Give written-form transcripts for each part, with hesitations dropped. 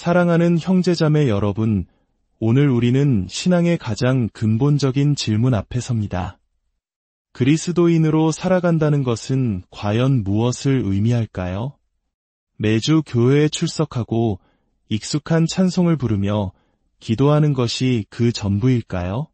사랑하는 형제자매 여러분, 오늘 우리는 신앙의 가장 근본적인 질문 앞에 섭니다. 그리스도인으로 살아간다는 것은 과연 무엇을 의미할까요? 매주 교회에 출석하고 익숙한 찬송을 부르며 기도하는 것이 그 전부일까요?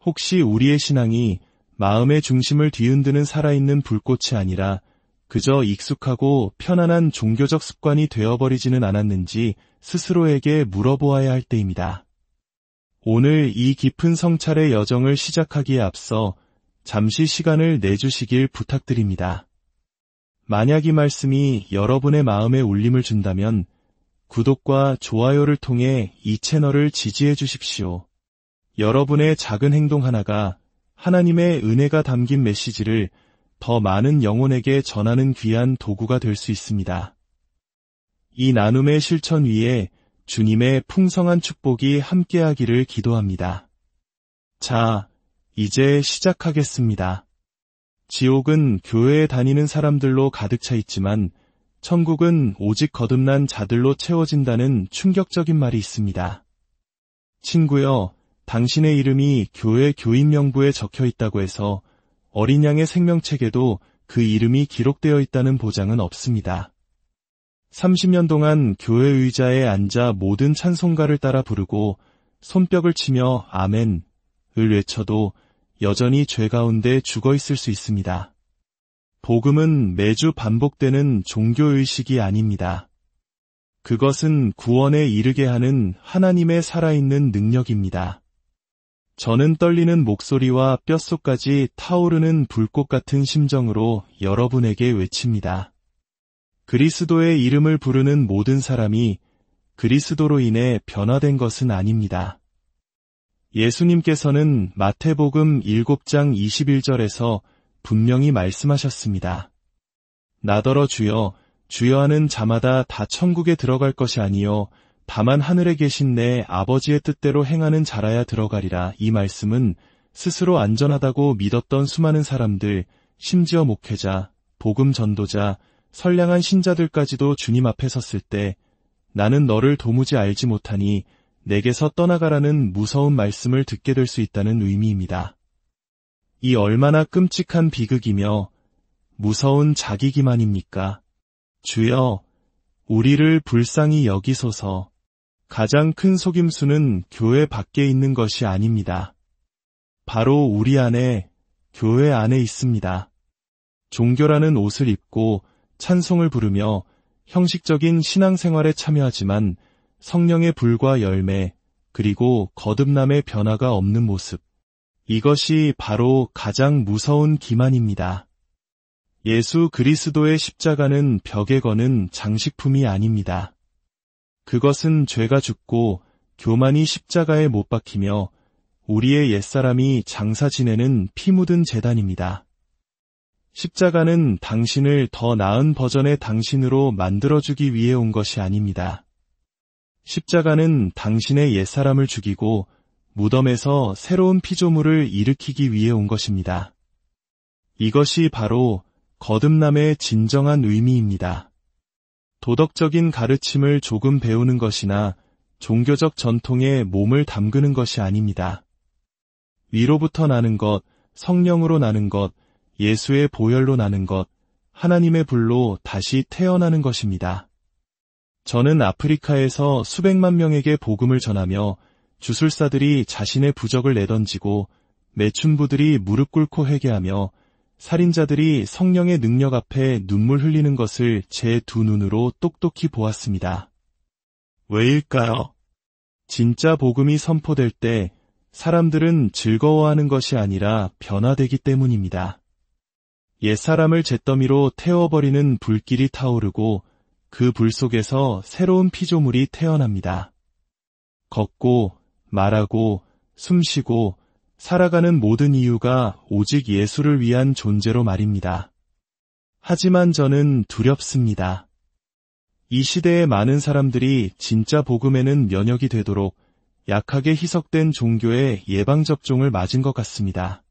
혹시 우리의 신앙이 마음의 중심을 뒤흔드는 살아있는 불꽃이 아니라 그저 익숙하고 편안한 종교적 습관이 되어버리지는 않았는지 스스로에게 물어보아야 할 때입니다. 오늘 이 깊은 성찰의 여정을 시작하기에 앞서 잠시 시간을 내주시길 부탁드립니다. 만약 이 말씀이 여러분의 마음에 울림을 준다면 구독과 좋아요를 통해 이 채널을 지지해 주십시오. 여러분의 작은 행동 하나가 하나님의 은혜가 담긴 메시지를 더 많은 영혼에게 전하는 귀한 도구가 될 수 있습니다. 이 나눔의 실천 위에 주님의 풍성한 축복이 함께하기를 기도합니다. 자, 이제 시작하겠습니다. 지옥은 교회에 다니는 사람들로 가득 차 있지만 천국은 오직 거듭난 자들로 채워진다는 충격적인 말이 있습니다. 친구여, 당신의 이름이 교회 교인 명부에 적혀 있다고 해서 어린 양의 생명책에도 그 이름이 기록되어 있다는 보장은 없습니다. 30년 동안 교회 의자에 앉아 모든 찬송가를 따라 부르고 손뼉을 치며 아멘을 외쳐도 여전히 죄 가운데 죽어 있을 수 있습니다. 복음은 매주 반복되는 종교의식이 아닙니다. 그것은 구원에 이르게 하는 하나님의 살아있는 능력입니다. 저는 떨리는 목소리와 뼛속까지 타오르는 불꽃 같은 심정으로 여러분에게 외칩니다. 그리스도의 이름을 부르는 모든 사람이 그리스도로 인해 변화된 것은 아닙니다. 예수님께서는 마태복음 7장 21절에서 분명히 말씀하셨습니다. 나더러 주여, 주여 하는 자마다 다 천국에 들어갈 것이 아니요 다만 하늘에 계신 내 아버지의 뜻대로 행하는 자라야 들어가리라. 이 말씀은 스스로 안전하다고 믿었던 수많은 사람들, 심지어 목회자, 복음 전도자, 선량한 신자들까지도 주님 앞에 섰을 때 나는 너를 도무지 알지 못하니 내게서 떠나가라는 무서운 말씀을 듣게 될 수 있다는 의미입니다. 이 얼마나 끔찍한 비극이며 무서운 자기 기만입니까? 주여, 우리를 불쌍히 여기소서. 가장 큰 속임수는 교회 밖에 있는 것이 아닙니다. 바로 우리 안에, 교회 안에 있습니다. 종교라는 옷을 입고 찬송을 부르며 형식적인 신앙생활에 참여하지만 성령의 불과 열매, 그리고 거듭남의 변화가 없는 모습. 이것이 바로 가장 무서운 기만입니다. 예수 그리스도의 십자가는 벽에 거는 장식품이 아닙니다. 그것은 죄가 죽고 교만이 십자가에 못 박히며 우리의 옛사람이 장사 지내는 피 묻은 제단입니다. 십자가는 당신을 더 나은 버전의 당신으로 만들어주기 위해 온 것이 아닙니다. 십자가는 당신의 옛사람을 죽이고 무덤에서 새로운 피조물을 일으키기 위해 온 것입니다. 이것이 바로 거듭남의 진정한 의미입니다. 도덕적인 가르침을 조금 배우는 것이나 종교적 전통에 몸을 담그는 것이 아닙니다. 위로부터 나는 것, 성령으로 나는 것, 예수의 보혈로 나는 것, 하나님의 불로 다시 태어나는 것입니다. 저는 아프리카에서 수백만 명에게 복음을 전하며 주술사들이 자신의 부적을 내던지고 매춘부들이 무릎 꿇고 회개하며 살인자들이 성령의 능력 앞에 눈물 흘리는 것을 제 두 눈으로 똑똑히 보았습니다. 왜일까요? 진짜 복음이 선포될 때 사람들은 즐거워하는 것이 아니라 변화되기 때문입니다. 옛사람을 잿더미로 태워버리는 불길이 타오르고 그 불 속에서 새로운 피조물이 태어납니다. 걷고, 말하고, 숨쉬고, 살아가는 모든 이유가 오직 예수를 위한 존재로 말입니다. 하지만 저는 두렵습니다. 이 시대의 많은 사람들이 진짜 복음에는 면역이 되도록 약하게 희석된 종교의 예방접종을 맞은 것 같습니다.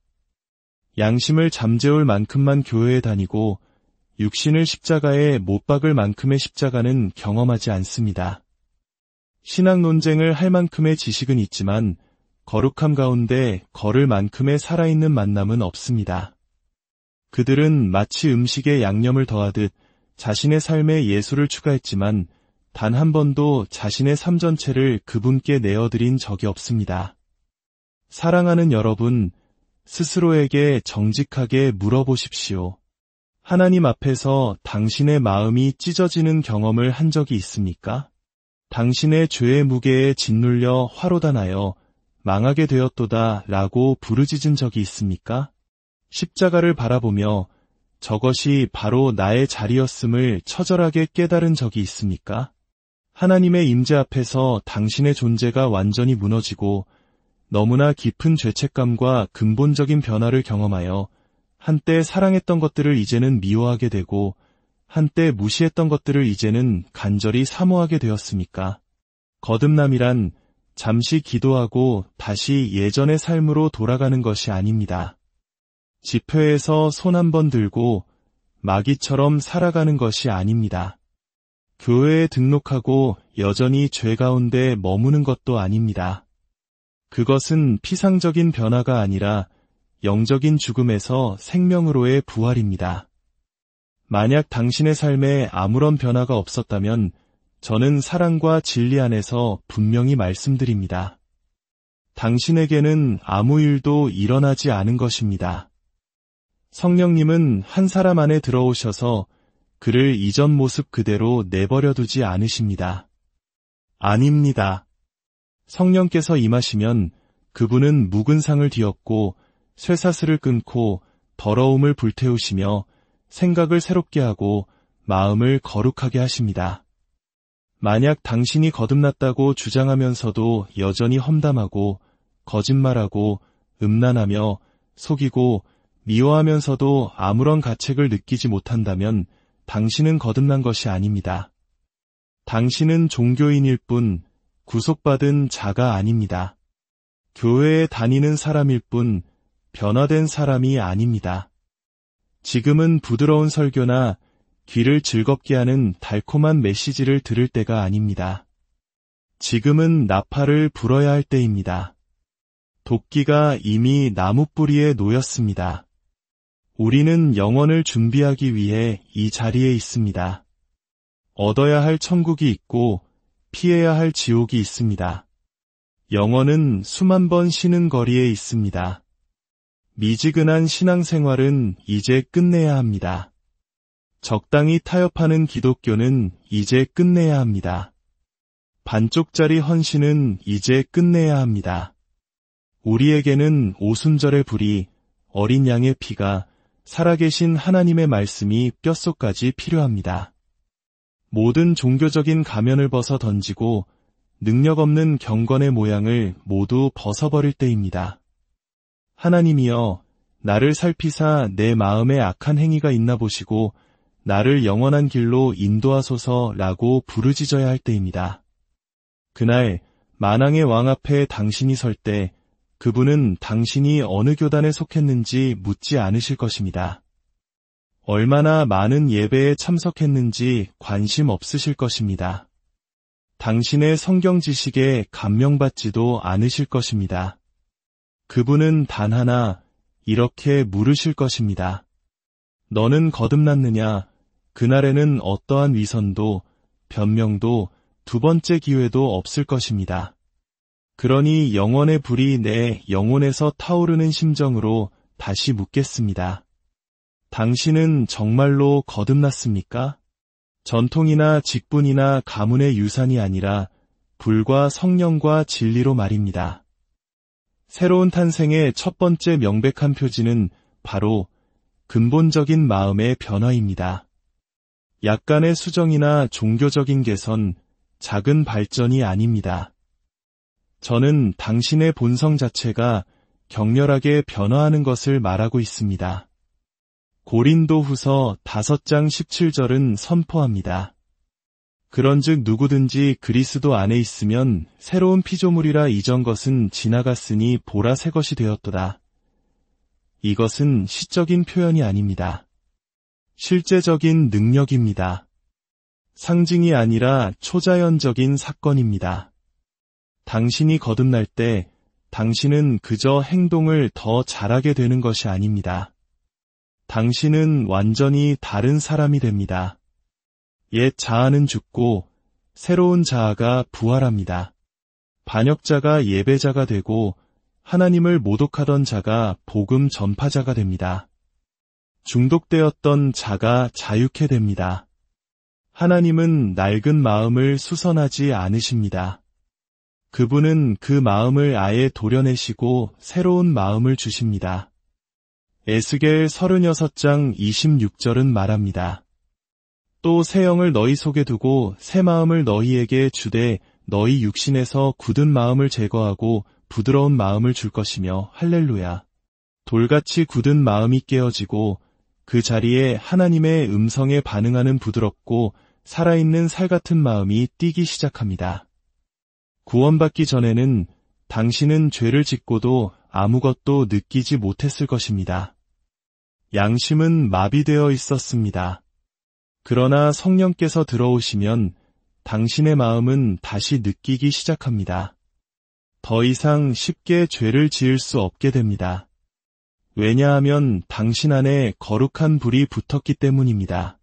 양심을 잠재울 만큼만 교회에 다니고 육신을 십자가에 못 박을 만큼의 십자가는 경험하지 않습니다. 신앙 논쟁을 할 만큼의 지식은 있지만 거룩함 가운데 걸을 만큼의 살아있는 만남은 없습니다. 그들은 마치 음식에 양념을 더하듯 자신의 삶에 예술을 추가했지만 단 한 번도 자신의 삶 전체를 그분께 내어드린 적이 없습니다. 사랑하는 여러분, 스스로에게 정직하게 물어보십시오. 하나님 앞에서 당신의 마음이 찢어지는 경험을 한 적이 있습니까? 당신의 죄의 무게에 짓눌려 화로다 나여 망하게 되었도다 라고 부르짖은 적이 있습니까? 십자가를 바라보며 저것이 바로 나의 자리였음을 처절하게 깨달은 적이 있습니까? 하나님의 임재 앞에서 당신의 존재가 완전히 무너지고 너무나 깊은 죄책감과 근본적인 변화를 경험하여 한때 사랑했던 것들을 이제는 미워하게 되고 한때 무시했던 것들을 이제는 간절히 사모하게 되었습니까? 거듭남이란 잠시 기도하고 다시 예전의 삶으로 돌아가는 것이 아닙니다. 집회에서 손 한 번 들고 마귀처럼 살아가는 것이 아닙니다. 교회에 등록하고 여전히 죄 가운데 머무는 것도 아닙니다. 그것은 피상적인 변화가 아니라 영적인 죽음에서 생명으로의 부활입니다. 만약 당신의 삶에 아무런 변화가 없었다면 저는 사랑과 진리 안에서 분명히 말씀드립니다. 당신에게는 아무 일도 일어나지 않은 것입니다. 성령님은 한 사람 안에 들어오셔서 그를 이전 모습 그대로 내버려 두지 않으십니다. 아닙니다. 성령께서 임하시면 그분은 묵은 상을 뒤엎고 쇠사슬을 끊고 더러움을 불태우시며 생각을 새롭게 하고 마음을 거룩하게 하십니다. 만약 당신이 거듭났다고 주장하면서도 여전히 험담하고 거짓말하고 음란하며 속이고 미워하면서도 아무런 가책을 느끼지 못한다면 당신은 거듭난 것이 아닙니다. 당신은 종교인일 뿐 구속받은 자가 아닙니다. 교회에 다니는 사람일 뿐 변화된 사람이 아닙니다. 지금은 부드러운 설교나 귀를 즐겁게 하는 달콤한 메시지를 들을 때가 아닙니다. 지금은 나팔을 불어야 할 때입니다. 도끼가 이미 나무 뿌리에 놓였습니다. 우리는 영원을 준비하기 위해 이 자리에 있습니다. 얻어야 할 천국이 있고 피해야 할 지옥이 있습니다. 영원은 수만 번 쉬는 거리에 있습니다. 미지근한 신앙생활은 이제 끝내야 합니다. 적당히 타협하는 기독교는 이제 끝내야 합니다. 반쪽짜리 헌신은 이제 끝내야 합니다. 우리에게는 오순절의 불이, 어린 양의 피가, 살아계신 하나님의 말씀이 뼛속까지 필요합니다. 모든 종교적인 가면을 벗어 던지고 능력 없는 경건의 모양을 모두 벗어버릴 때입니다. 하나님이여, 나를 살피사 내 마음에 악한 행위가 있나 보시고 나를 영원한 길로 인도하소서라고 부르짖어야 할 때입니다. 그날 만왕의 왕 앞에 당신이 설 때 그분은 당신이 어느 교단에 속했는지 묻지 않으실 것입니다. 얼마나 많은 예배에 참석했는지 관심 없으실 것입니다. 당신의 성경 지식에 감명받지도 않으실 것입니다. 그분은 단 하나 이렇게 물으실 것입니다. 너는 거듭났느냐? 그날에는 어떠한 위선도 변명도 두 번째 기회도 없을 것입니다. 그러니 영원의 불이 내 영혼에서 타오르는 심정으로 다시 묻겠습니다. 당신은 정말로 거듭났습니까? 전통이나 직분이나 가문의 유산이 아니라 불과 성령과 진리로 말입니다. 새로운 탄생의 첫 번째 명백한 표지는 바로 근본적인 마음의 변화입니다. 약간의 수정이나 종교적인 개선, 작은 발전이 아닙니다. 저는 당신의 본성 자체가 격렬하게 변화하는 것을 말하고 있습니다. 고린도후서 5장 17절은 선포합니다. 그런즉 누구든지 그리스도 안에 있으면 새로운 피조물이라 이전 것은 지나갔으니 보라 새 것이 되었도다. 이것은 시적인 표현이 아닙니다. 실제적인 능력입니다. 상징이 아니라 초자연적인 사건입니다. 당신이 거듭날 때 당신은 그저 행동을 더 잘하게 되는 것이 아닙니다. 당신은 완전히 다른 사람이 됩니다. 옛 자아는 죽고 새로운 자아가 부활합니다. 반역자가 예배자가 되고 하나님을 모독하던 자가 복음 전파자가 됩니다. 중독되었던 자가 자유케 됩니다. 하나님은 낡은 마음을 수선하지 않으십니다. 그분은 그 마음을 아예 도려내시고 새로운 마음을 주십니다. 에스겔 36장 26절은 말합니다. 또 새 영을 너희 속에 두고 새 마음을 너희에게 주되 너희 육신에서 굳은 마음을 제거하고 부드러운 마음을 줄 것이며 할렐루야. 돌같이 굳은 마음이 깨어지고 그 자리에 하나님의 음성에 반응하는 부드럽고 살아있는 살 같은 마음이 뛰기 시작합니다. 구원받기 전에는 당신은 죄를 짓고도 아무것도 느끼지 못했을 것입니다. 양심은 마비되어 있었습니다. 그러나 성령께서 들어오시면 당신의 마음은 다시 느끼기 시작합니다. 더 이상 쉽게 죄를 지을 수 없게 됩니다. 왜냐하면 당신 안에 거룩한 불이 붙었기 때문입니다.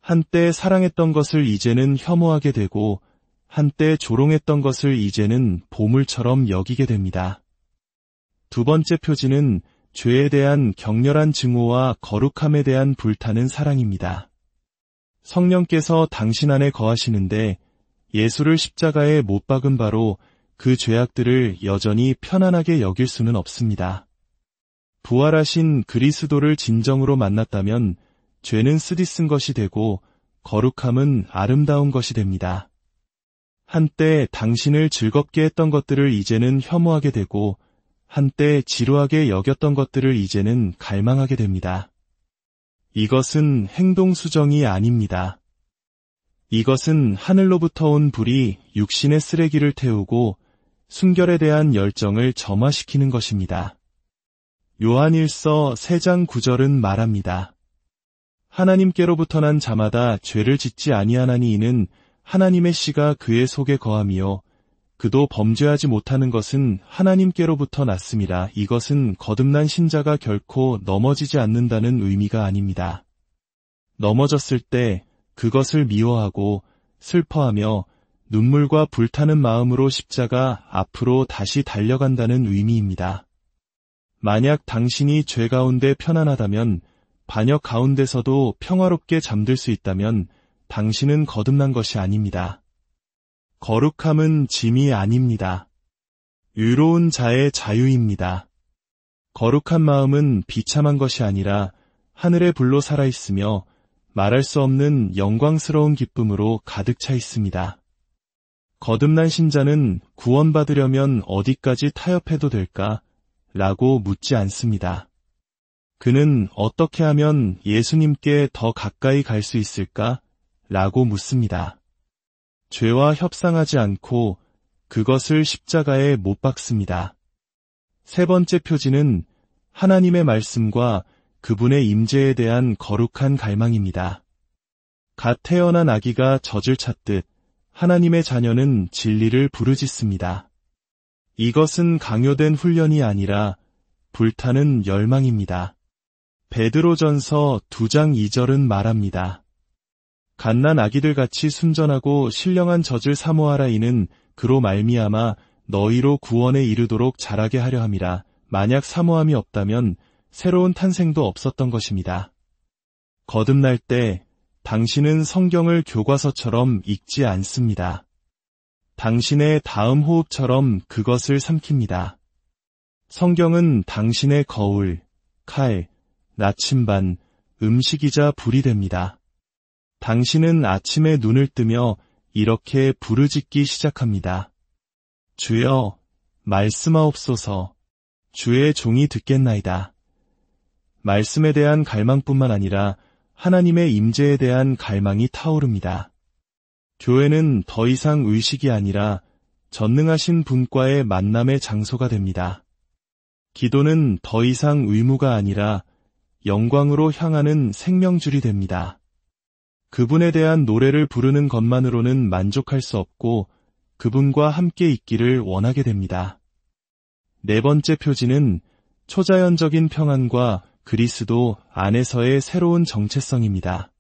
한때 사랑했던 것을 이제는 혐오하게 되고 한때 조롱했던 것을 이제는 보물처럼 여기게 됩니다. 두 번째 표지는 죄에 대한 격렬한 증오와 거룩함에 대한 불타는 사랑입니다. 성령께서 당신 안에 거하시는데 예수를 십자가에 못 박은 바로 그 죄악들을 여전히 편안하게 여길 수는 없습니다. 부활하신 그리스도를 진정으로 만났다면 죄는 쓰디쓴 것이 되고 거룩함은 아름다운 것이 됩니다. 한때 당신을 즐겁게 했던 것들을 이제는 혐오하게 되고 한때 지루하게 여겼던 것들을 이제는 갈망하게 됩니다. 이것은 행동 수정이 아닙니다. 이것은 하늘로부터 온 불이 육신의 쓰레기를 태우고 순결에 대한 열정을 점화시키는 것입니다. 요한일서 3장 9절은 말합니다. 하나님께로부터 난 자마다 죄를 짓지 아니하나니 이는 하나님의 씨가 그의 속에 거함이요 그도 범죄하지 못하는 것은 하나님께로부터 났음이라. 이것은 거듭난 신자가 결코 넘어지지 않는다는 의미가 아닙니다. 넘어졌을 때 그것을 미워하고 슬퍼하며 눈물과 불타는 마음으로 십자가 앞으로 다시 달려간다는 의미입니다. 만약 당신이 죄 가운데 편안하다면, 반역 가운데서도 평화롭게 잠들 수 있다면 당신은 거듭난 것이 아닙니다. 거룩함은 짐이 아닙니다. 의로운 자의 자유입니다. 거룩한 마음은 비참한 것이 아니라 하늘의 불로 살아있으며 말할 수 없는 영광스러운 기쁨으로 가득 차 있습니다. 거듭난 신자는 구원받으려면 어디까지 타협해도 될까? 라고 묻지 않습니다. 그는 어떻게 하면 예수님께 더 가까이 갈 수 있을까? 라고 묻습니다. 죄와 협상하지 않고 그것을 십자가에 못 박습니다. 세 번째 표지는 하나님의 말씀과 그분의 임재에 대한 거룩한 갈망입니다. 갓 태어난 아기가 젖을 찾듯 하나님의 자녀는 진리를 부르짖습니다. 이것은 강요된 훈련이 아니라 불타는 열망입니다. 베드로전서 2장 2절은 말합니다. 갓난 아기들 같이 순전하고 신령한 젖을 사모하라. 이는 그로 말미암아 너희로 구원에 이르도록 자라게 하려 함이라. 만약 사모함이 없다면 새로운 탄생도 없었던 것입니다. 거듭날 때 당신은 성경을 교과서처럼 읽지 않습니다. 당신의 다음 호흡처럼 그것을 삼킵니다. 성경은 당신의 거울, 칼, 나침반, 음식이자 불이 됩니다. 당신은 아침에 눈을 뜨며 이렇게 부르짖기 시작합니다. 주여, 말씀하옵소서. 주의 종이 듣겠나이다. 말씀에 대한 갈망뿐만 아니라 하나님의 임재에 대한 갈망이 타오릅니다. 교회는 더 이상 의식이 아니라 전능하신 분과의 만남의 장소가 됩니다. 기도는 더 이상 의무가 아니라 영광으로 향하는 생명줄이 됩니다. 그분에 대한 노래를 부르는 것만으로는 만족할 수 없고 그분과 함께 있기를 원하게 됩니다. 네 번째 표지는 초자연적인 평안과 그리스도 안에서의 새로운 정체성입니다.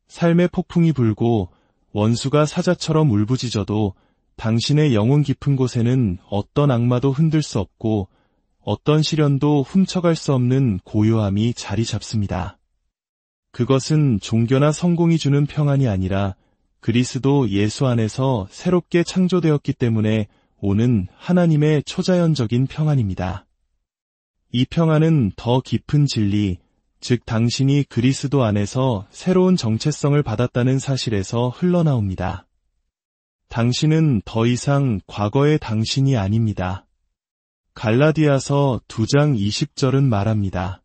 삶의 폭풍이 불고 원수가 사자처럼 울부짖어도 당신의 영혼 깊은 곳에는 어떤 악마도 흔들 수 없고 어떤 시련도 훔쳐갈 수 없는 고요함이 자리 잡습니다. 그것은 종교나 성공이 주는 평안이 아니라 그리스도 예수 안에서 새롭게 창조되었기 때문에 오는 하나님의 초자연적인 평안입니다. 이 평안은 더 깊은 진리, 즉 당신이 그리스도 안에서 새로운 정체성을 받았다는 사실에서 흘러나옵니다. 당신은 더 이상 과거의 당신이 아닙니다. 갈라디아서 2장 20절은 말합니다.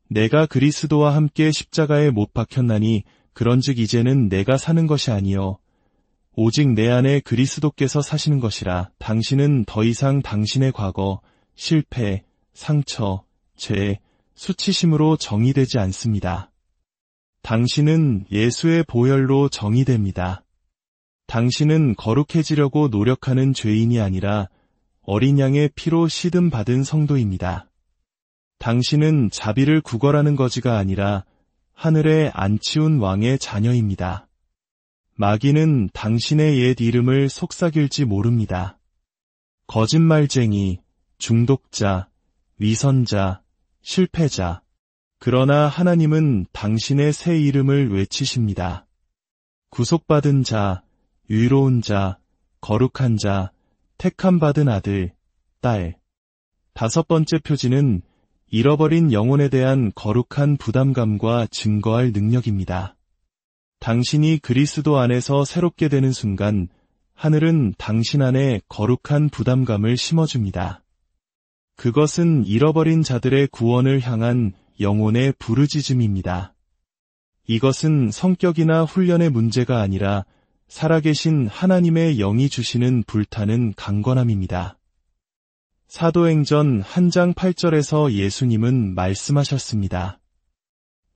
내가 그리스도와 함께 십자가에 못 박혔나니 그런즉 이제는 내가 사는 것이 아니요 오직 내 안에 그리스도께서 사시는 것이라. 당신은 더 이상 당신의 과거, 실패, 상처, 죄, 수치심으로 정의되지 않습니다. 당신은 예수의 보혈로 정의됩니다. 당신은 거룩해지려고 노력하는 죄인이 아니라 어린 양의 피로 시듬받은 성도입니다. 당신은 자비를 구걸하는 거지가 아니라 하늘에 안치운 왕의 자녀입니다. 마귀는 당신의 옛 이름을 속삭일지 모릅니다. 거짓말쟁이, 중독자, 위선자, 실패자. 그러나 하나님은 당신의 새 이름을 외치십니다. 구속받은 자, 의로운 자, 거룩한 자, 택함받은 아들, 딸. 다섯 번째 표지는 잃어버린 영혼에 대한 거룩한 부담감과 증거할 능력입니다. 당신이 그리스도 안에서 새롭게 되는 순간 하늘은 당신 안에 거룩한 부담감을 심어줍니다. 그것은 잃어버린 자들의 구원을 향한 영혼의 부르짖음입니다. 이것은 성격이나 훈련의 문제가 아니라 살아계신 하나님의 영이 주시는 불타는 강건함입니다. 사도행전 1장 8절에서 예수님은 말씀하셨습니다.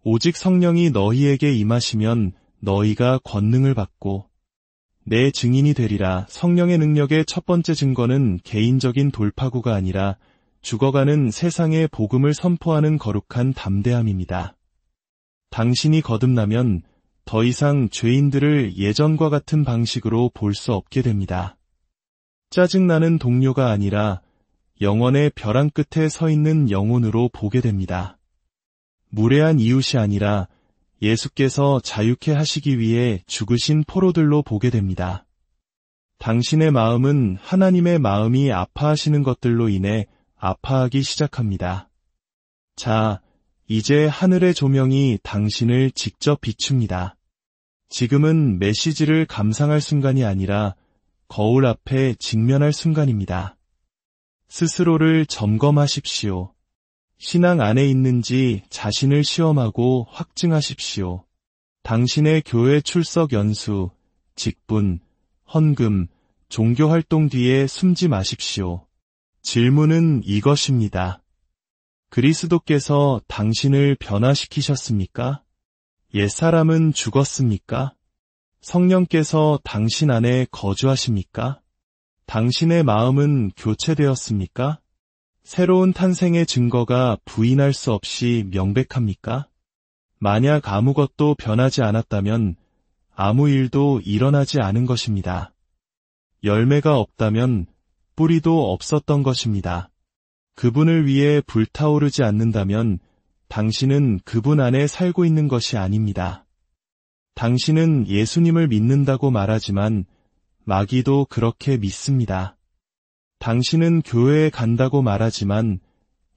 오직 성령이 너희에게 임하시면 너희가 권능을 받고 내 증인이 되리라. 성령의 능력의 첫 번째 증거는 개인적인 돌파구가 아니라 죽어가는 세상에 복음을 선포하는 거룩한 담대함입니다. 당신이 거듭나면 더 이상 죄인들을 예전과 같은 방식으로 볼 수 없게 됩니다. 짜증나는 동료가 아니라 영원의 벼랑 끝에 서 있는 영혼으로 보게 됩니다. 무례한 이웃이 아니라 예수께서 자유케 하시기 위해 죽으신 포로들로 보게 됩니다. 당신의 마음은 하나님의 마음이 아파하시는 것들로 인해 아파하기 시작합니다. 자, 이제 하늘의 조명이 당신을 직접 비춥니다. 지금은 메시지를 감상할 순간이 아니라 거울 앞에 직면할 순간입니다. 스스로를 점검하십시오. 신앙 안에 있는지 자신을 시험하고 확증하십시오. 당신의 교회 출석 연수, 직분, 헌금, 종교활동 뒤에 숨지 마십시오. 질문은 이것입니다. 그리스도께서 당신을 변화시키셨습니까? 옛사람은 죽었습니까? 성령께서 당신 안에 거주하십니까? 당신의 마음은 교체되었습니까? 새로운 탄생의 증거가 부인할 수 없이 명백합니까? 만약 아무것도 변하지 않았다면 아무 일도 일어나지 않은 것입니다. 열매가 없다면 뿌리도 없었던 것입니다. 그분을 위해 불타오르지 않는다면 당신은 그분 안에 살고 있는 것이 아닙니다. 당신은 예수님을 믿는다고 말하지만 마귀도 그렇게 믿습니다. 당신은 교회에 간다고 말하지만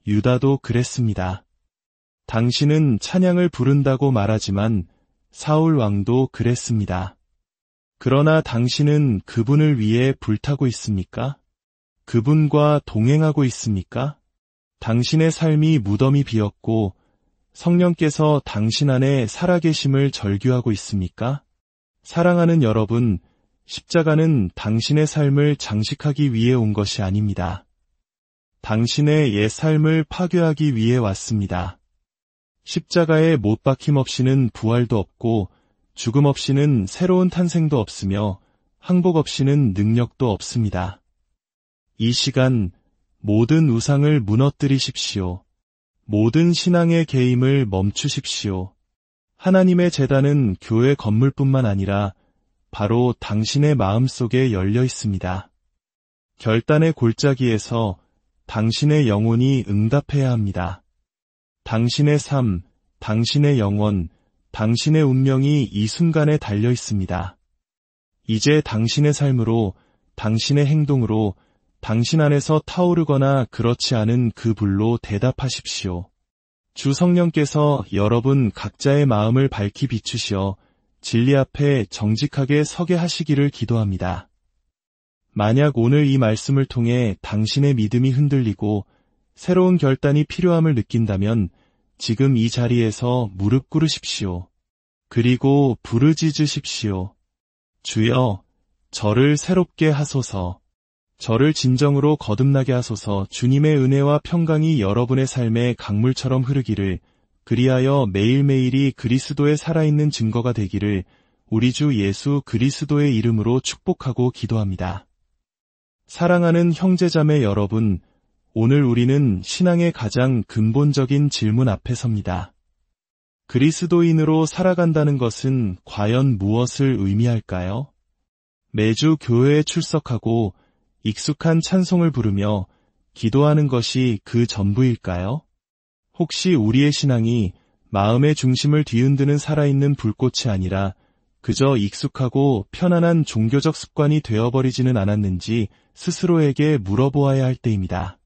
유다도 그랬습니다. 당신은 찬양을 부른다고 말하지만 사울 왕도 그랬습니다. 그러나 당신은 그분을 위해 불타고 있습니까? 그분과 동행하고 있습니까? 당신의 삶이 무덤이 비었고 성령께서 당신 안에 살아계심을 절규하고 있습니까? 사랑하는 여러분, 십자가는 당신의 삶을 장식하기 위해 온 것이 아닙니다. 당신의 옛 삶을 파괴하기 위해 왔습니다. 십자가에 못 박힘 없이는 부활도 없고 죽음 없이는 새로운 탄생도 없으며 항복 없이는 능력도 없습니다. 이 시간 모든 우상을 무너뜨리십시오. 모든 신앙의 개임을 멈추십시오. 하나님의 제단은 교회 건물뿐만 아니라 바로 당신의 마음속에 열려 있습니다. 결단의 골짜기에서 당신의 영혼이 응답해야 합니다. 당신의 삶, 당신의 영혼, 당신의 운명이 이 순간에 달려 있습니다. 이제 당신의 삶으로, 당신의 행동으로, 당신 안에서 타오르거나 그렇지 않은 그 불로 대답하십시오. 주 성령께서 여러분 각자의 마음을 밝히 비추시어 진리 앞에 정직하게 서게 하시기를 기도합니다. 만약 오늘 이 말씀을 통해 당신의 믿음이 흔들리고 새로운 결단이 필요함을 느낀다면 지금 이 자리에서 무릎 꿇으십시오. 그리고 부르짖으십시오. 주여, 저를 새롭게 하소서. 저를 진정으로 거듭나게 하소서. 주님의 은혜와 평강이 여러분의 삶에 강물처럼 흐르기를, 그리하여 매일매일이 그리스도의 살아있는 증거가 되기를 우리 주 예수 그리스도의 이름으로 축복하고 기도합니다. 사랑하는 형제자매 여러분, 오늘 우리는 신앙의 가장 근본적인 질문 앞에 섭니다. 그리스도인으로 살아간다는 것은 과연 무엇을 의미할까요? 매주 교회에 출석하고 익숙한 찬송을 부르며 기도하는 것이 그 전부일까요? 혹시 우리의 신앙이 마음의 중심을 뒤흔드는 살아있는 불꽃이 아니라 그저 익숙하고 편안한 종교적 습관이 되어버리지는 않았는지 스스로에게 물어보아야 할 때입니다.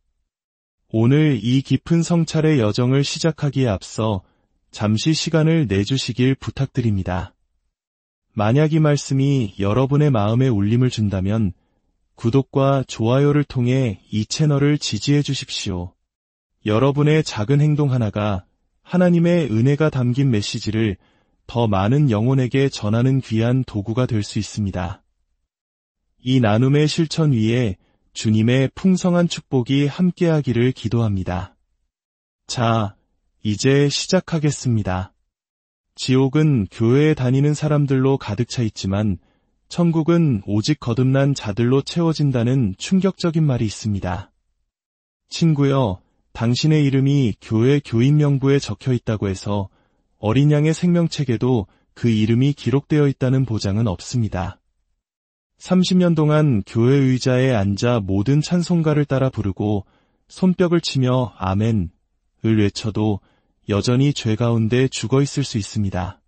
오늘 이 깊은 성찰의 여정을 시작하기에 앞서 잠시 시간을 내주시길 부탁드립니다. 만약 이 말씀이 여러분의 마음에 울림을 준다면 구독과 좋아요를 통해 이 채널을 지지해 주십시오. 여러분의 작은 행동 하나가 하나님의 은혜가 담긴 메시지를 더 많은 영혼에게 전하는 귀한 도구가 될 수 있습니다. 이 나눔의 실천 위에 주님의 풍성한 축복이 함께하기를 기도합니다. 자, 이제 시작하겠습니다. 지옥은 교회에 다니는 사람들로 가득 차 있지만 천국은 오직 거듭난 자들로 채워진다는 충격적인 말이 있습니다. 친구여, 당신의 이름이 교회 교인명부에 적혀 있다고 해서 어린 양의 생명책에도 그 이름이 기록되어 있다는 보장은 없습니다. 30년 동안 교회 의자에 앉아 모든 찬송가를 따라 부르고 손뼉을 치며 아멘을 외쳐도 여전히 죄 가운데 죽어 있을 수 있습니다.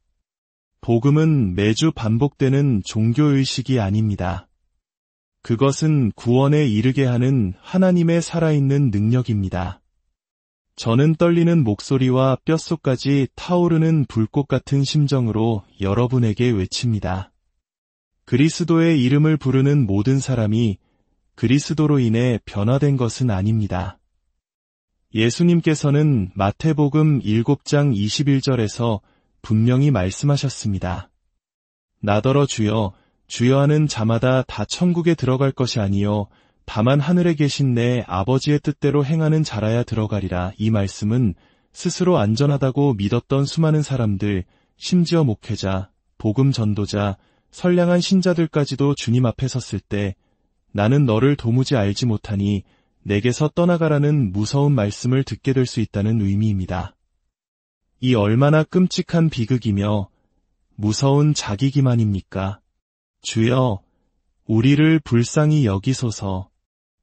복음은 매주 반복되는 종교의식이 아닙니다. 그것은 구원에 이르게 하는 하나님의 살아있는 능력입니다. 저는 떨리는 목소리와 뼛속까지 타오르는 불꽃 같은 심정으로 여러분에게 외칩니다. 그리스도의 이름을 부르는 모든 사람이 그리스도로 인해 변화된 것은 아닙니다. 예수님께서는 마태복음 7장 21절에서 분명히 말씀하셨습니다. 나더러 주여, 주여 하는 자마다 다 천국에 들어갈 것이 아니요 다만 하늘에 계신 내 아버지의 뜻대로 행하는 자라야 들어가리라. 이 말씀은 스스로 안전하다고 믿었던 수많은 사람들, 심지어 목회자, 복음 전도자, 선량한 신자들까지도 주님 앞에 섰을 때 나는 너를 도무지 알지 못하니 내게서 떠나가라는 무서운 말씀을 듣게 될 수 있다는 의미입니다. 이 얼마나 끔찍한 비극이며 무서운 자기 기만입니까? 주여, 우리를 불쌍히 여기소서.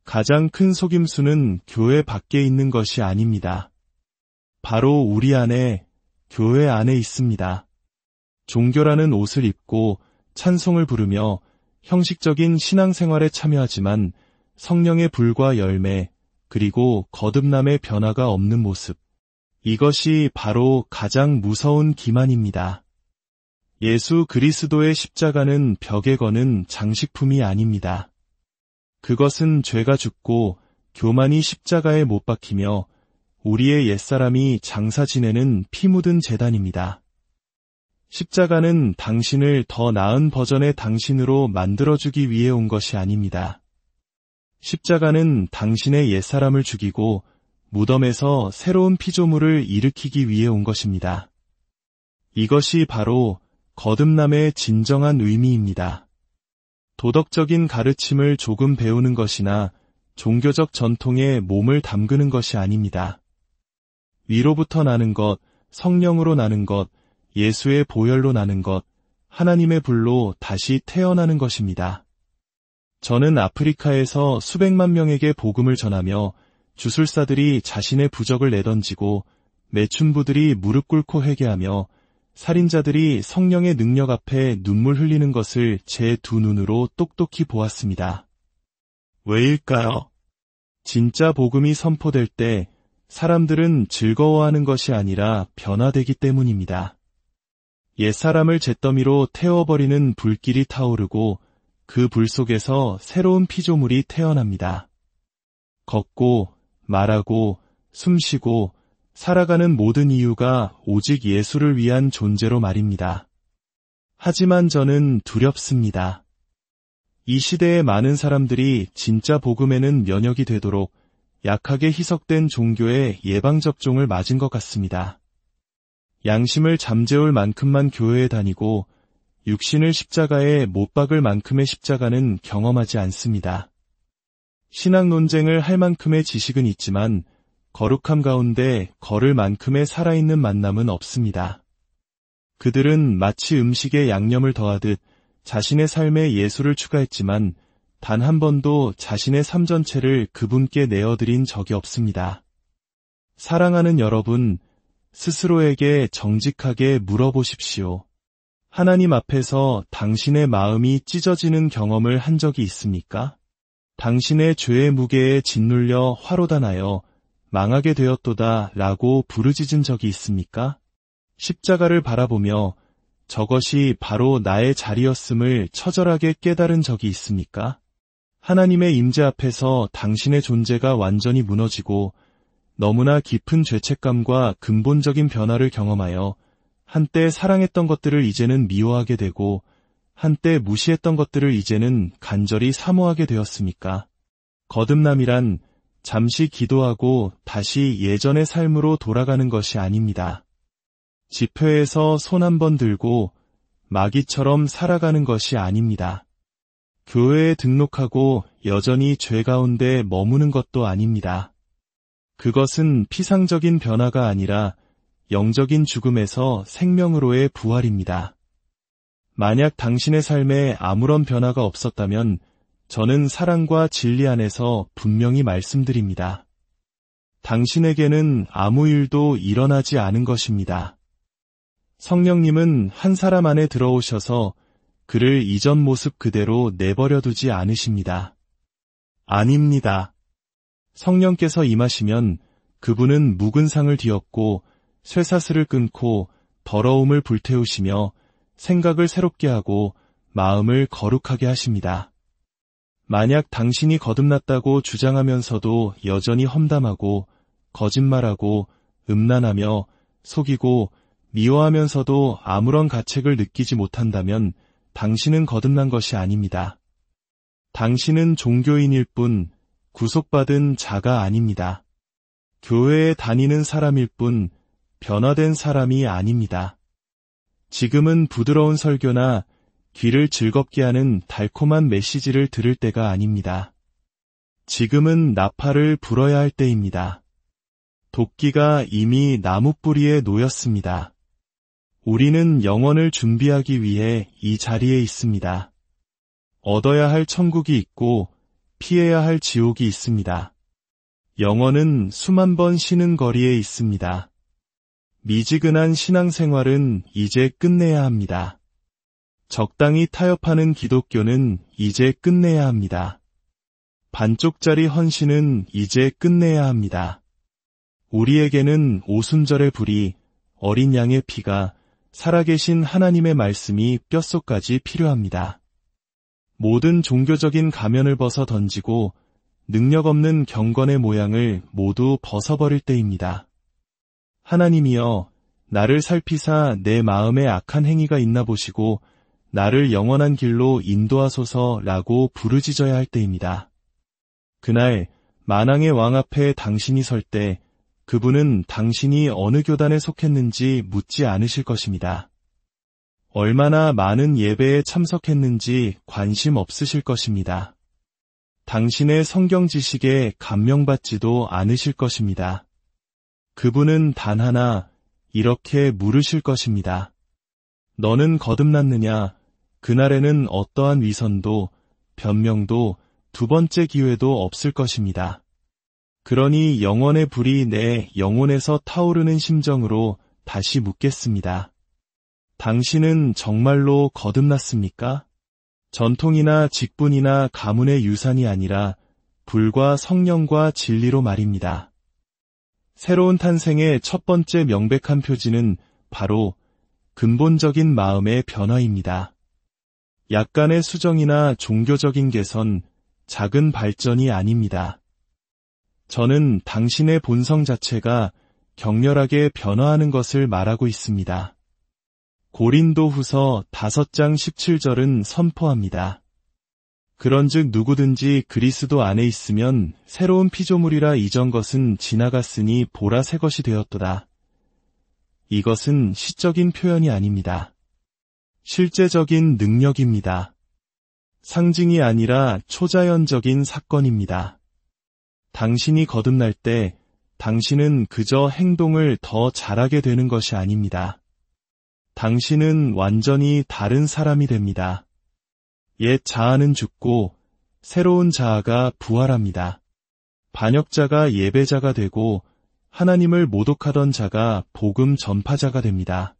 가장 큰 속임수는 교회 밖에 있는 것이 아닙니다. 바로 우리 안에, 교회 안에 있습니다. 종교라는 옷을 입고 찬송을 부르며 형식적인 신앙생활에 참여하지만 성령의 불과 열매, 그리고 거듭남의 변화가 없는 모습. 이것이 바로 가장 무서운 기만입니다. 예수 그리스도의 십자가는 벽에 거는 장식품이 아닙니다. 그것은 죄가 죽고 교만이 십자가에 못 박히며 우리의 옛사람이 장사 지내는 피 묻은 제단입니다. 십자가는 당신을 더 나은 버전의 당신으로 만들어주기 위해 온 것이 아닙니다. 십자가는 당신의 옛사람을 죽이고 무덤에서 새로운 피조물을 일으키기 위해 온 것입니다. 이것이 바로 거듭남의 진정한 의미입니다. 도덕적인 가르침을 조금 배우는 것이나 종교적 전통에 몸을 담그는 것이 아닙니다. 위로부터 나는 것, 성령으로 나는 것, 예수의 보혈로 나는 것, 하나님의 불로 다시 태어나는 것입니다. 저는 아프리카에서 수백만 명에게 복음을 전하며 주술사들이 자신의 부적을 내던지고 매춘부들이 무릎 꿇고 회개하며 살인자들이 성령의 능력 앞에 눈물 흘리는 것을 제 두 눈으로 똑똑히 보았습니다. 왜일까요? 진짜 복음이 선포될 때 사람들은 즐거워하는 것이 아니라 변화되기 때문입니다. 옛사람을 잿더미로 태워버리는 불길이 타오르고 그 불 속에서 새로운 피조물이 태어납니다. 걷고, 말하고, 숨쉬고, 살아가는 모든 이유가 오직 예수를 위한 존재로 말입니다. 하지만 저는 두렵습니다. 이 시대의 많은 사람들이 진짜 복음에는 면역이 되도록 약하게 희석된 종교의 예방접종을 맞은 것 같습니다. 양심을 잠재울 만큼만 교회에 다니고 육신을 십자가에 못 박을 만큼의 십자가는 경험하지 않습니다. 신앙 논쟁을 할 만큼의 지식은 있지만 거룩함 가운데 걸을 만큼의 살아있는 만남은 없습니다. 그들은 마치 음식에 양념을 더하듯 자신의 삶에 예수를 추가했지만 단 한 번도 자신의 삶 전체를 그분께 내어드린 적이 없습니다. 사랑하는 여러분, 스스로에게 정직하게 물어보십시오. 하나님 앞에서 당신의 마음이 찢어지는 경험을 한 적이 있습니까? 당신의 죄의 무게에 짓눌려 화로다 나여 망하게 되었도다 라고 부르짖은 적이 있습니까? 십자가를 바라보며 저것이 바로 나의 자리였음을 처절하게 깨달은 적이 있습니까? 하나님의 임재 앞에서 당신의 존재가 완전히 무너지고 너무나 깊은 죄책감과 근본적인 변화를 경험하여 한때 사랑했던 것들을 이제는 미워하게 되고 한때 무시했던 것들을 이제는 간절히 사모하게 되었습니까? 거듭남이란 잠시 기도하고 다시 예전의 삶으로 돌아가는 것이 아닙니다. 집회에서 손 한 번 들고 마귀처럼 살아가는 것이 아닙니다. 교회에 등록하고 여전히 죄 가운데 머무는 것도 아닙니다. 그것은 피상적인 변화가 아니라 영적인 죽음에서 생명으로의 부활입니다. 만약 당신의 삶에 아무런 변화가 없었다면 저는 사랑과 진리 안에서 분명히 말씀드립니다. 당신에게는 아무 일도 일어나지 않은 것입니다. 성령님은 한 사람 안에 들어오셔서 그를 이전 모습 그대로 내버려 두지 않으십니다. 아닙니다. 성령께서 임하시면 그분은 묵은 상을 뒤엎고 쇠사슬을 끊고 더러움을 불태우시며 생각을 새롭게 하고 마음을 거룩하게 하십니다. 만약 당신이 거듭났다고 주장하면서도 여전히 험담하고 거짓말하고 음란하며 속이고 미워하면서도 아무런 가책을 느끼지 못한다면 당신은 거듭난 것이 아닙니다. 당신은 종교인일 뿐 구속받은 자가 아닙니다. 교회에 다니는 사람일 뿐 변화된 사람이 아닙니다. 지금은 부드러운 설교나 귀를 즐겁게 하는 달콤한 메시지를 들을 때가 아닙니다. 지금은 나팔을 불어야 할 때입니다. 도끼가 이미 나무 뿌리에 놓였습니다. 우리는 영원을 준비하기 위해 이 자리에 있습니다. 얻어야 할 천국이 있고 피해야 할 지옥이 있습니다. 영원은 수만 번 쉬는 거리에 있습니다. 미지근한 신앙생활은 이제 끝내야 합니다. 적당히 타협하는 기독교는 이제 끝내야 합니다. 반쪽짜리 헌신은 이제 끝내야 합니다. 우리에게는 오순절의 불이, 어린 양의 피가, 살아계신 하나님의 말씀이 뼛속까지 필요합니다. 모든 종교적인 가면을 벗어 던지고 능력 없는 경건의 모양을 모두 벗어버릴 때입니다. 하나님이여, 나를 살피사 내 마음에 악한 행위가 있나 보시고 나를 영원한 길로 인도하소서라고 부르짖어야 할 때입니다. 그날 만왕의 왕 앞에 당신이 설 때 그분은 당신이 어느 교단에 속했는지 묻지 않으실 것입니다. 얼마나 많은 예배에 참석했는지 관심 없으실 것입니다. 당신의 성경 지식에 감명받지도 않으실 것입니다. 그분은 단 하나 이렇게 물으실 것입니다. 너는 거듭났느냐? 그날에는 어떠한 위선도, 변명도, 두 번째 기회도 없을 것입니다. 그러니 영원의 불이 내 영혼에서 타오르는 심정으로 다시 묻겠습니다. 당신은 정말로 거듭났습니까? 전통이나 직분이나 가문의 유산이 아니라 불과 성령과 진리로 말입니다. 새로운 탄생의 첫 번째 명백한 표지는 바로 근본적인 마음의 변화입니다. 약간의 수정이나 종교적인 개선, 작은 발전이 아닙니다. 저는 당신의 본성 자체가 격렬하게 변화하는 것을 말하고 있습니다. 고린도후서 5장 17절은 선포합니다. 그런즉 누구든지 그리스도 안에 있으면 새로운 피조물이라 이전 것은 지나갔으니 보라 새 것이 되었도다. 이것은 시적인 표현이 아닙니다. 실제적인 능력입니다. 상징이 아니라 초자연적인 사건입니다. 당신이 거듭날 때 당신은 그저 행동을 더 잘하게 되는 것이 아닙니다. 당신은 완전히 다른 사람이 됩니다. 옛 자아는 죽고 새로운 자아가 부활합니다. 반역자가 예배자가 되고 하나님을 모독하던 자가 복음 전파자가 됩니다.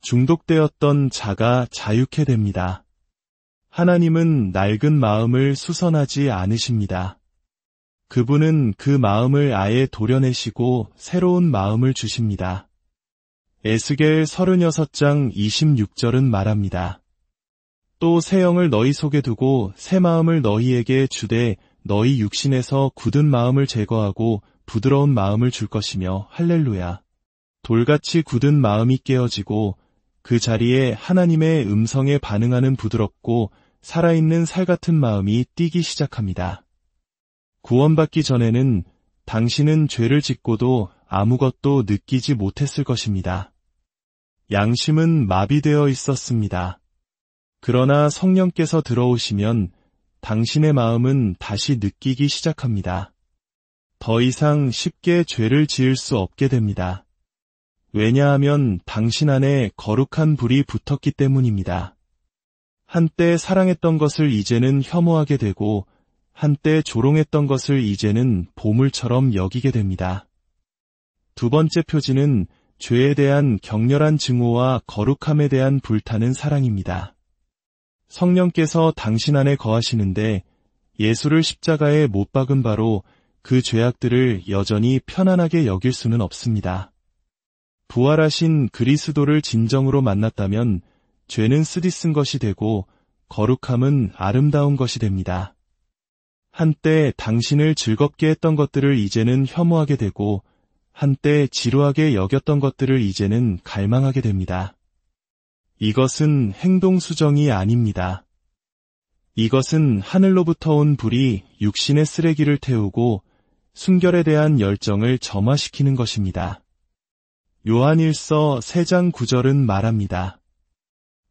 중독되었던 자가 자유케 됩니다. 하나님은 낡은 마음을 수선하지 않으십니다. 그분은 그 마음을 아예 도려내시고 새로운 마음을 주십니다. 에스겔 36장 26절은 말합니다. 또 새 영을 너희 속에 두고 새 마음을 너희에게 주되 너희 육신에서 굳은 마음을 제거하고 부드러운 마음을 줄 것이며 할렐루야. 돌같이 굳은 마음이 깨어지고 그 자리에 하나님의 음성에 반응하는 부드럽고 살아있는 살같은 마음이 뛰기 시작합니다. 구원받기 전에는 당신은 죄를 짓고도 아무것도 느끼지 못했을 것입니다. 양심은 마비되어 있었습니다. 그러나 성령께서 들어오시면 당신의 마음은 다시 느끼기 시작합니다. 더 이상 쉽게 죄를 지을 수 없게 됩니다. 왜냐하면 당신 안에 거룩한 불이 붙었기 때문입니다. 한때 사랑했던 것을 이제는 혐오하게 되고 한때 조롱했던 것을 이제는 보물처럼 여기게 됩니다. 두 번째 표지는 죄에 대한 격렬한 증오와 거룩함에 대한 불타는 사랑입니다. 성령께서 당신 안에 거하시는데 예수를 십자가에 못 박은 바로 그 죄악들을 여전히 편안하게 여길 수는 없습니다. 부활하신 그리스도를 진정으로 만났다면 죄는 쓰디쓴 것이 되고 거룩함은 아름다운 것이 됩니다. 한때 당신을 즐겁게 했던 것들을 이제는 혐오하게 되고 한때 지루하게 여겼던 것들을 이제는 갈망하게 됩니다. 이것은 행동 수정이 아닙니다. 이것은 하늘로부터 온 불이 육신의 쓰레기를 태우고 순결에 대한 열정을 점화시키는 것입니다. 요한일서 3장 9절은 말합니다.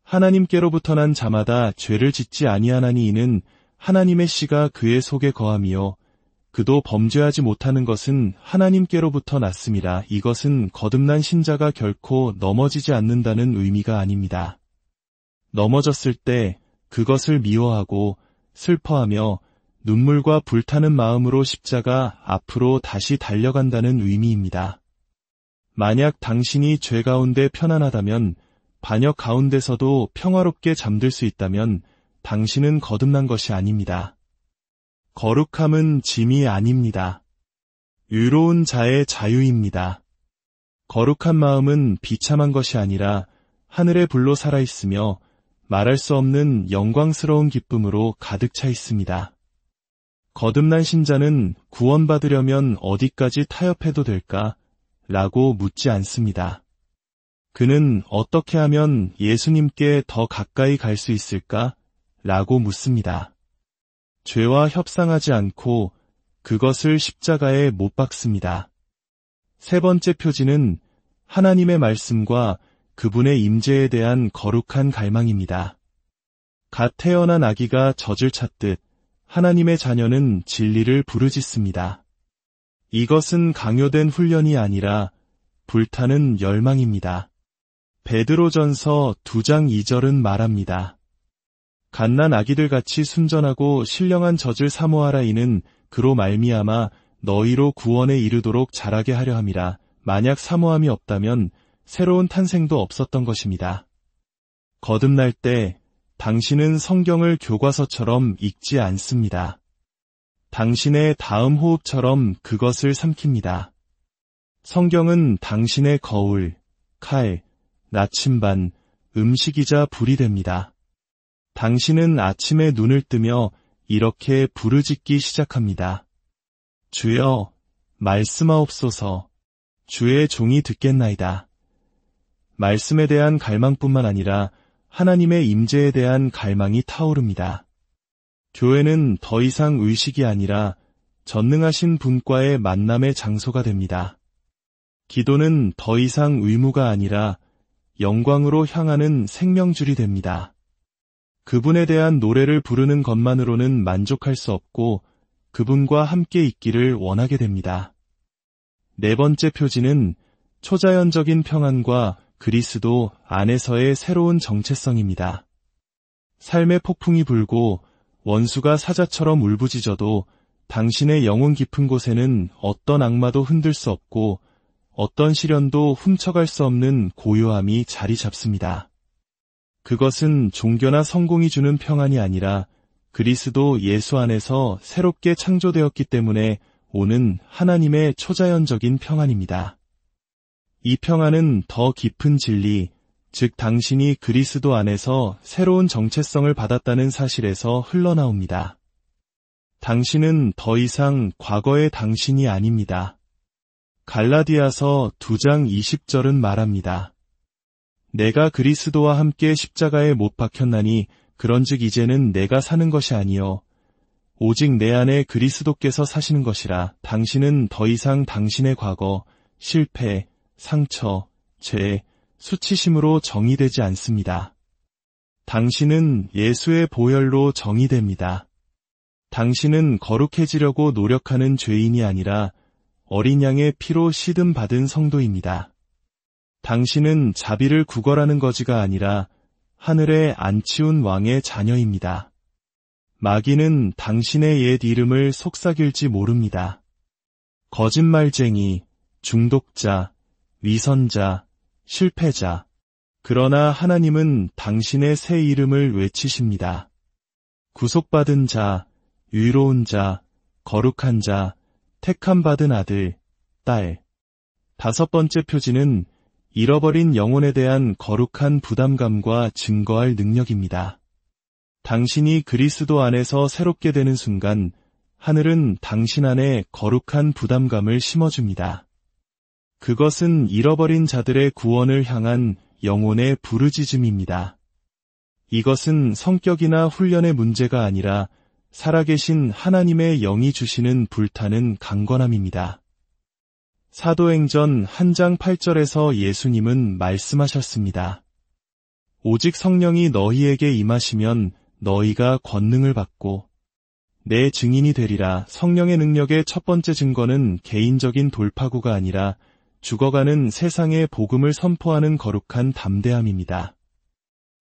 하나님께로부터 난 자마다 죄를 짓지 아니하나니 이는 하나님의 씨가 그의 속에 거함이요 그도 범죄하지 못하는 것은 하나님께로부터 났음이라. 이것은 거듭난 신자가 결코 넘어지지 않는다는 의미가 아닙니다. 넘어졌을 때 그것을 미워하고 슬퍼하며 눈물과 불타는 마음으로 십자가 앞으로 다시 달려간다는 의미입니다. 만약 당신이 죄 가운데 편안하다면, 반역 가운데서도 평화롭게 잠들 수 있다면 당신은 거듭난 것이 아닙니다. 거룩함은 짐이 아닙니다. 의로운 자의 자유입니다. 거룩한 마음은 비참한 것이 아니라 하늘의 불로 살아있으며 말할 수 없는 영광스러운 기쁨으로 가득 차 있습니다. 거듭난 신자는 구원받으려면 어디까지 타협해도 될까? 라고 묻지 않습니다. 그는 어떻게 하면 예수님께 더 가까이 갈 수 있을까? 라고 묻습니다. 죄와 협상하지 않고 그것을 십자가에 못 박습니다. 세 번째 표지는 하나님의 말씀과 그분의 임재에 대한 거룩한 갈망입니다. 갓 태어난 아기가 젖을 찾듯 하나님의 자녀는 진리를 부르짖습니다. 이것은 강요된 훈련이 아니라 불타는 열망입니다. 베드로전서 2장 2절은 말합니다. 갓난 아기들같이 순전하고 신령한 젖을 사모하라. 이는 그로 말미암아 너희로 구원에 이르도록 자라게 하려 함이라. 만약 사모함이 없다면 새로운 탄생도 없었던 것입니다. 거듭날 때 당신은 성경을 교과서처럼 읽지 않습니다. 당신의 다음 호흡처럼 그것을 삼킵니다. 성경은 당신의 거울, 칼, 나침반, 음식이자 불이 됩니다. 당신은 아침에 눈을 뜨며 이렇게 부르짖기 시작합니다. 주여, 말씀하옵소서. 주의 종이 듣겠나이다. 말씀에 대한 갈망뿐만 아니라 하나님의 임재에 대한 갈망이 타오릅니다. 교회는 더 이상 의식이 아니라 전능하신 분과의 만남의 장소가 됩니다. 기도는 더 이상 의무가 아니라 영광으로 향하는 생명줄이 됩니다. 그분에 대한 노래를 부르는 것만으로는 만족할 수 없고 그분과 함께 있기를 원하게 됩니다. 네 번째 표지는 초자연적인 평안과 그리스도 안에서의 새로운 정체성입니다. 삶의 폭풍이 불고 원수가 사자처럼 울부짖어도 당신의 영혼 깊은 곳에는 어떤 악마도 흔들 수 없고 어떤 시련도 훔쳐갈 수 없는 고요함이 자리 잡습니다. 그것은 종교나 성공이 주는 평안이 아니라 그리스도 예수 안에서 새롭게 창조되었기 때문에 오는 하나님의 초자연적인 평안입니다. 이 평안은 더 깊은 진리, 즉 당신이 그리스도 안에서 새로운 정체성을 받았다는 사실에서 흘러나옵니다. 당신은 더 이상 과거의 당신이 아닙니다. 갈라디아서 2장 20절은 말합니다. 내가 그리스도와 함께 십자가에 못 박혔나니 그런즉 이제는 내가 사는 것이 아니요 오직 내 안에 그리스도께서 사시는 것이라. 당신은 더 이상 당신의 과거, 실패, 상처, 죄, 수치심으로 정의되지 않습니다. 당신은 예수의 보혈로 정의됩니다. 당신은 거룩해지려고 노력하는 죄인이 아니라 어린 양의 피로 시듬받은 성도입니다. 당신은 자비를 구걸하는 거지가 아니라 하늘에 안 치운 왕의 자녀입니다. 마귀는 당신의 옛 이름을 속삭일지 모릅니다. 거짓말쟁이, 중독자, 위선자, 실패자. 그러나 하나님은 당신의 새 이름을 외치십니다. 구속받은 자, 의로운 자, 거룩한 자, 택함받은 아들, 딸. 다섯 번째 표지는 잃어버린 영혼에 대한 거룩한 부담감과 증거할 능력입니다. 당신이 그리스도 안에서 새롭게 되는 순간 하늘은 당신 안에 거룩한 부담감을 심어줍니다. 그것은 잃어버린 자들의 구원을 향한 영혼의 부르짖음입니다. 이것은 성격이나 훈련의 문제가 아니라 살아계신 하나님의 영이 주시는 불타는 강건함입니다. 사도행전 1장 8절에서 예수님은 말씀하셨습니다. 오직 성령이 너희에게 임하시면 너희가 권능을 받고 내 증인이 되리라. 성령의 능력의 첫 번째 증거는 개인적인 돌파구가 아니라 죽어가는 세상에 복음을 선포하는 거룩한 담대함입니다.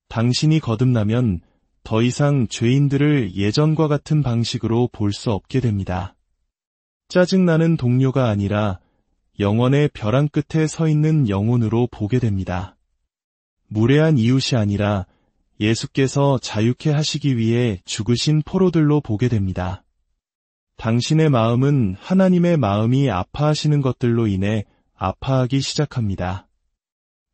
당신이 거듭나면 더 이상 죄인들을 예전과 같은 방식으로 볼 수 없게 됩니다. 짜증나는 동료가 아니라 영원의 벼랑 끝에 서 있는 영혼으로 보게 됩니다. 무례한 이웃이 아니라 예수께서 자유케 하시기 위해 죽으신 포로들로 보게 됩니다. 당신의 마음은 하나님의 마음이 아파하시는 것들로 인해 아파하기 시작합니다.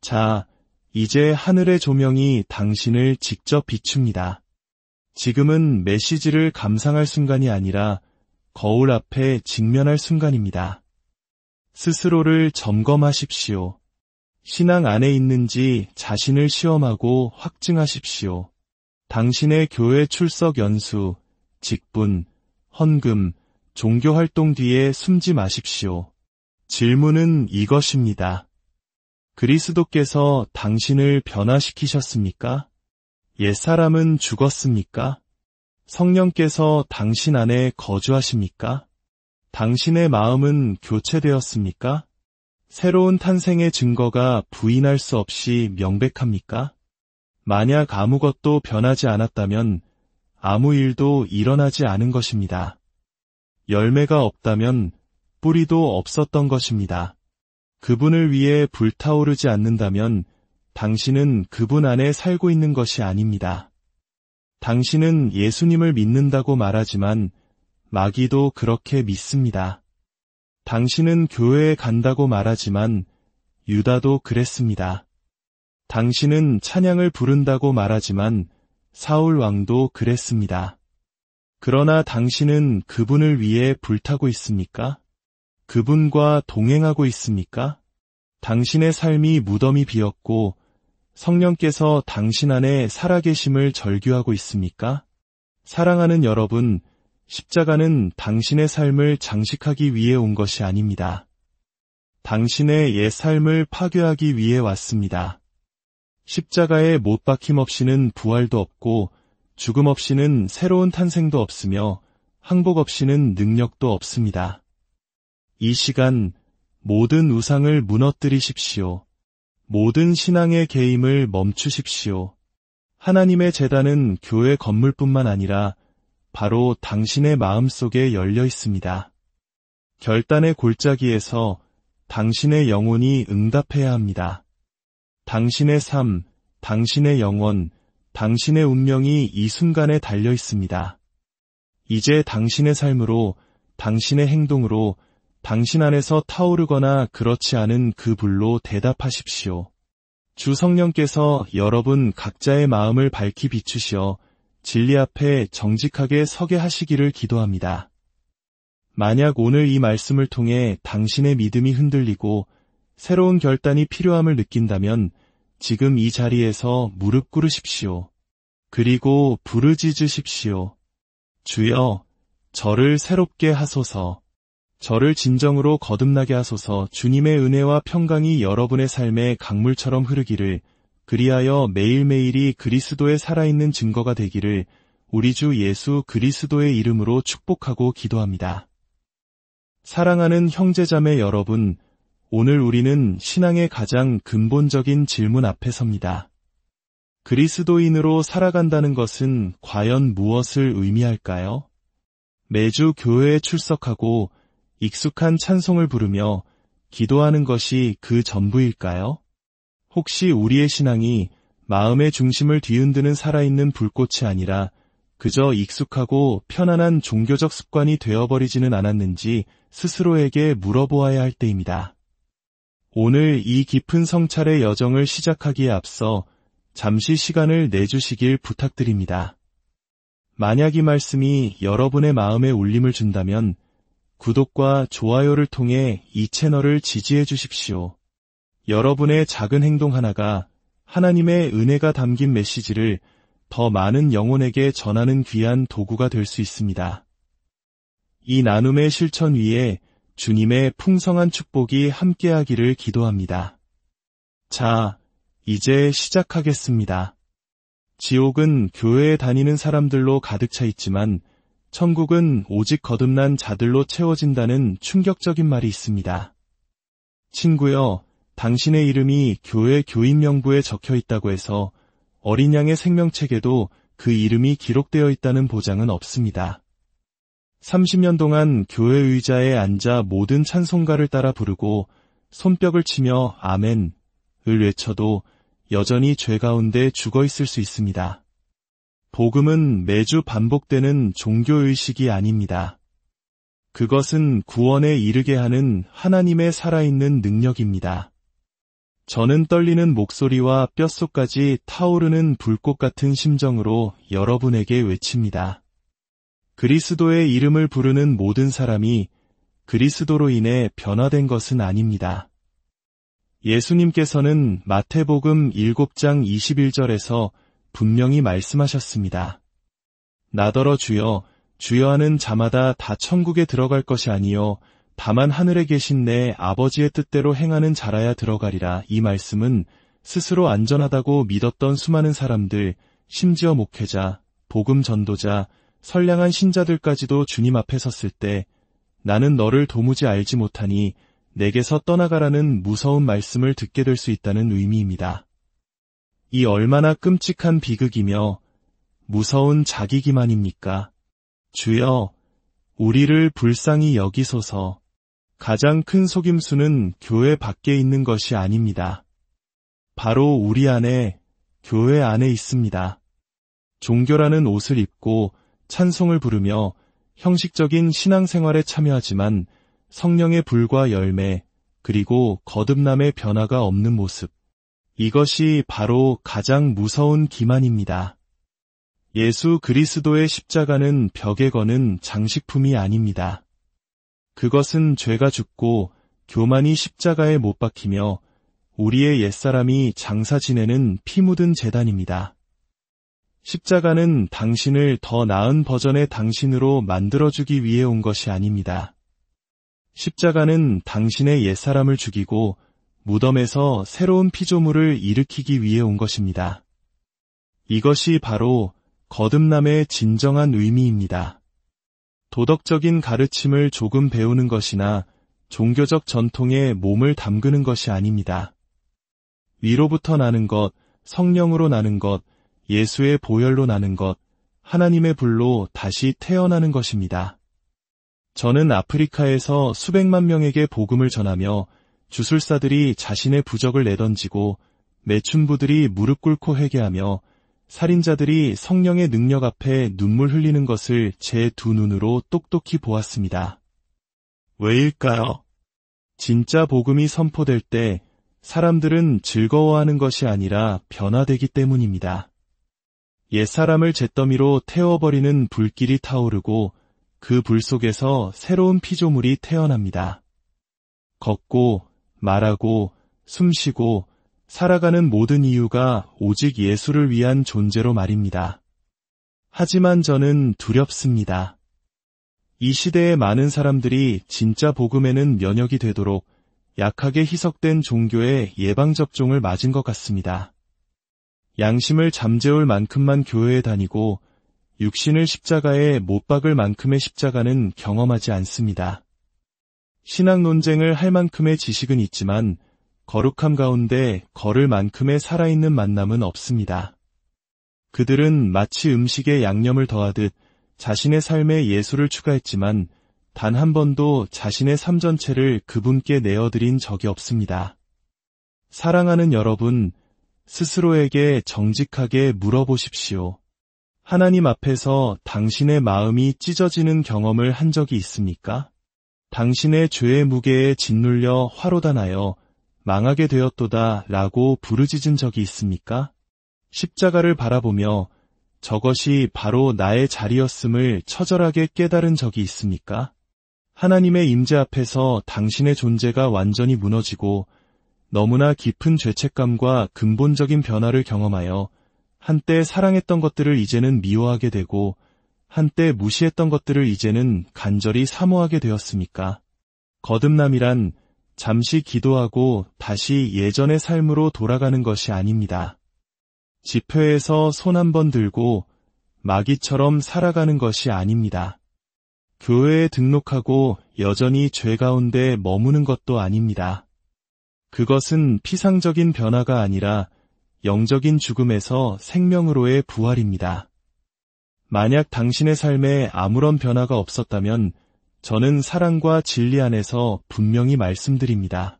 자, 이제 하늘의 조명이 당신을 직접 비춥니다. 지금은 메시지를 감상할 순간이 아니라 거울 앞에 직면할 순간입니다. 스스로를 점검하십시오. 신앙 안에 있는지 자신을 시험하고 확증하십시오. 당신의 교회 출석 연수, 직분, 헌금, 종교활동 뒤에 숨지 마십시오. 질문은 이것입니다. 그리스도께서 당신을 변화시키셨습니까? 옛사람은 죽었습니까? 성령께서 당신 안에 거주하십니까? 당신의 마음은 교체되었습니까? 새로운 탄생의 증거가 부인할 수 없이 명백합니까? 만약 아무것도 변하지 않았다면 아무 일도 일어나지 않은 것입니다. 열매가 없다면 뿌리도 없었던 것입니다. 그분을 위해 불타오르지 않는다면 당신은 그분 안에 살고 있는 것이 아닙니다. 당신은 예수님을 믿는다고 말하지만 마귀도 그렇게 믿습니다. 당신은 교회에 간다고 말하지만 유다도 그랬습니다. 당신은 찬양을 부른다고 말하지만 사울 왕도 그랬습니다. 그러나 당신은 그분을 위해 불타고 있습니까? 그분과 동행하고 있습니까? 당신의 삶이 무덤이 비었고 성령께서 당신 안에 살아계심을 절규하고 있습니까? 사랑하는 여러분, 십자가는 당신의 삶을 장식하기 위해 온 것이 아닙니다. 당신의 옛 삶을 파괴하기 위해 왔습니다. 십자가에 못 박힘 없이는 부활도 없고 죽음 없이는 새로운 탄생도 없으며 항복 없이는 능력도 없습니다. 이 시간 모든 우상을 무너뜨리십시오. 모든 신앙의 개임을 멈추십시오. 하나님의 제단은 교회 건물뿐만 아니라 바로 당신의 마음속에 열려 있습니다. 결단의 골짜기에서 당신의 영혼이 응답해야 합니다. 당신의 삶, 당신의 영혼, 당신의 운명이 이 순간에 달려 있습니다. 이제 당신의 삶으로, 당신의 행동으로 당신 안에서 타오르거나 그렇지 않은 그 불로 대답하십시오. 주 성령께서 여러분 각자의 마음을 밝히 비추시어 진리 앞에 정직하게 서게 하시기를 기도합니다. 만약 오늘 이 말씀을 통해 당신의 믿음이 흔들리고 새로운 결단이 필요함을 느낀다면 지금 이 자리에서 무릎 꿇으십시오. 그리고 부르짖으십시오. 주여, 저를 새롭게 하소서. 저를 진정으로 거듭나게 하소서. 주님의 은혜와 평강이 여러분의 삶에 강물처럼 흐르기를, 그리하여 매일매일이 그리스도의 살아있는 증거가 되기를 우리 주 예수 그리스도의 이름으로 축복하고 기도합니다. 사랑하는 형제자매 여러분, 오늘 우리는 신앙의 가장 근본적인 질문 앞에 섭니다. 그리스도인으로 살아간다는 것은 과연 무엇을 의미할까요? 매주 교회에 출석하고 익숙한 찬송을 부르며 기도하는 것이 그 전부일까요? 혹시 우리의 신앙이 마음의 중심을 뒤흔드는 살아있는 불꽃이 아니라 그저 익숙하고 편안한 종교적 습관이 되어버리지는 않았는지 스스로에게 물어보아야 할 때입니다. 오늘 이 깊은 성찰의 여정을 시작하기에 앞서 잠시 시간을 내주시길 부탁드립니다. 만약 이 말씀이 여러분의 마음에 울림을 준다면 구독과 좋아요를 통해 이 채널을 지지해 주십시오. 여러분의 작은 행동 하나가 하나님의 은혜가 담긴 메시지를 더 많은 영혼에게 전하는 귀한 도구가 될 수 있습니다. 이 나눔의 실천 위에 주님의 풍성한 축복이 함께하기를 기도합니다. 자, 이제 시작하겠습니다. 지옥은 교회에 다니는 사람들로 가득 차 있지만 천국은 오직 거듭난 자들로 채워진다는 충격적인 말이 있습니다. 친구여, 당신의 이름이 교회 교인 명부에 적혀 있다고 해서 어린 양의 생명책에도 그 이름이 기록되어 있다는 보장은 없습니다. 30년 동안 교회 의자에 앉아 모든 찬송가를 따라 부르고 손뼉을 치며 아멘을 외쳐도 여전히 죄 가운데 죽어 있을 수 있습니다. 복음은 매주 반복되는 종교의식이 아닙니다. 그것은 구원에 이르게 하는 하나님의 살아있는 능력입니다. 저는 떨리는 목소리와 뼛속까지 타오르는 불꽃 같은 심정으로 여러분에게 외칩니다. 그리스도의 이름을 부르는 모든 사람이 그리스도로 인해 변화된 것은 아닙니다. 예수님께서는 마태복음 7장 21절에서 분명히 말씀하셨습니다. 나더러 주여, 주여 하는 자마다 다 천국에 들어갈 것이 아니요 다만 하늘에 계신 내 아버지의 뜻대로 행하는 자라야 들어가리라. 이 말씀은 스스로 안전하다고 믿었던 수많은 사람들, 심지어 목회자, 복음 전도자, 선량한 신자들까지도 주님 앞에 섰을 때 나는 너를 도무지 알지 못하니 내게서 떠나가라는 무서운 말씀을 듣게 될 수 있다는 의미입니다. 이 얼마나 끔찍한 비극이며 무서운 자기 기만입니까? 주여, 우리를 불쌍히 여기소서. 가장 큰 속임수는 교회 밖에 있는 것이 아닙니다. 바로 우리 안에, 교회 안에 있습니다. 종교라는 옷을 입고 찬송을 부르며 형식적인 신앙생활에 참여하지만 성령의 불과 열매, 그리고 거듭남의 변화가 없는 모습. 이것이 바로 가장 무서운 기만입니다. 예수 그리스도의 십자가는 벽에 거는 장식품이 아닙니다. 그것은 죄가 죽고 교만이 십자가에 못 박히며 우리의 옛사람이 장사 지내는 피 묻은 제단입니다. 십자가는 당신을 더 나은 버전의 당신으로 만들어주기 위해 온 것이 아닙니다. 십자가는 당신의 옛사람을 죽이고 무덤에서 새로운 피조물을 일으키기 위해 온 것입니다. 이것이 바로 거듭남의 진정한 의미입니다. 도덕적인 가르침을 조금 배우는 것이나 종교적 전통에 몸을 담그는 것이 아닙니다. 위로부터 나는 것, 성령으로 나는 것, 예수의 보혈로 나는 것, 하나님의 불로 다시 태어나는 것입니다. 저는 아프리카에서 수백만 명에게 복음을 전하며 주술사들이 자신의 부적을 내던지고 매춘부들이 무릎 꿇고 회개하며 살인자들이 성령의 능력 앞에 눈물 흘리는 것을 제 두 눈으로 똑똑히 보았습니다. 왜일까요? 진짜 복음이 선포될 때 사람들은 즐거워하는 것이 아니라 변화되기 때문입니다. 옛사람을 잿더미로 태워버리는 불길이 타오르고 그 불 속에서 새로운 피조물이 태어납니다. 걷고, 말하고, 숨쉬고, 살아가는 모든 이유가 오직 예수를 위한 존재로 말입니다. 하지만 저는 두렵습니다. 이 시대의 많은 사람들이 진짜 복음에는 면역이 되도록 약하게 희석된 종교의 예방접종을 맞은 것 같습니다. 양심을 잠재울 만큼만 교회에 다니고 육신을 십자가에 못 박을 만큼의 십자가는 경험하지 않습니다. 신앙 논쟁을 할 만큼의 지식은 있지만 거룩함 가운데 걸을 만큼의 살아있는 만남은 없습니다. 그들은 마치 음식에 양념을 더하듯 자신의 삶에 예수를 추가했지만 단 한 번도 자신의 삶 전체를 그분께 내어드린 적이 없습니다. 사랑하는 여러분, 스스로에게 정직하게 물어보십시오. 하나님 앞에서 당신의 마음이 찢어지는 경험을 한 적이 있습니까? 당신의 죄의 무게에 짓눌려 화로다 나여 망하게 되었도다 라고 부르짖은 적이 있습니까? 십자가를 바라보며 저것이 바로 나의 자리였음을 처절하게 깨달은 적이 있습니까? 하나님의 임재 앞에서 당신의 존재가 완전히 무너지고 너무나 깊은 죄책감과 근본적인 변화를 경험하여 한때 사랑했던 것들을 이제는 미워하게 되고 한때 무시했던 것들을 이제는 간절히 사모하게 되었습니까? 거듭남이란 잠시 기도하고 다시 예전의 삶으로 돌아가는 것이 아닙니다. 집회에서 손 한 번 들고 마귀처럼 살아가는 것이 아닙니다. 교회에 등록하고 여전히 죄 가운데 머무는 것도 아닙니다. 그것은 피상적인 변화가 아니라 영적인 죽음에서 생명으로의 부활입니다. 만약 당신의 삶에 아무런 변화가 없었다면 저는 사랑과 진리 안에서 분명히 말씀드립니다.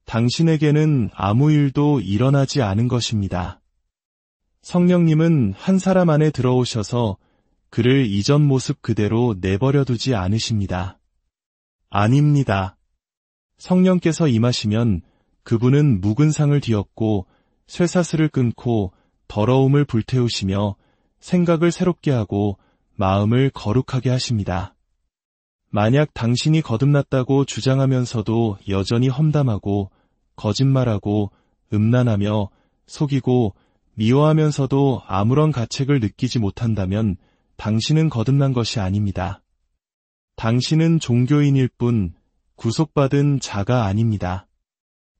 당신에게는 아무 일도 일어나지 않은 것입니다. 성령님은 한 사람 안에 들어오셔서 그를 이전 모습 그대로 내버려 두지 않으십니다. 아닙니다. 성령께서 임하시면 그분은 묵은 상을 뒤엎고 쇠사슬을 끊고 더러움을 불태우시며 생각을 새롭게 하고 마음을 거룩하게 하십니다. 만약 당신이 거듭났다고 주장하면서도 여전히 험담하고 거짓말하고 음란하며 속이고 미워하면서도 아무런 가책을 느끼지 못한다면 당신은 거듭난 것이 아닙니다. 당신은 종교인일 뿐 구속받은 자가 아닙니다.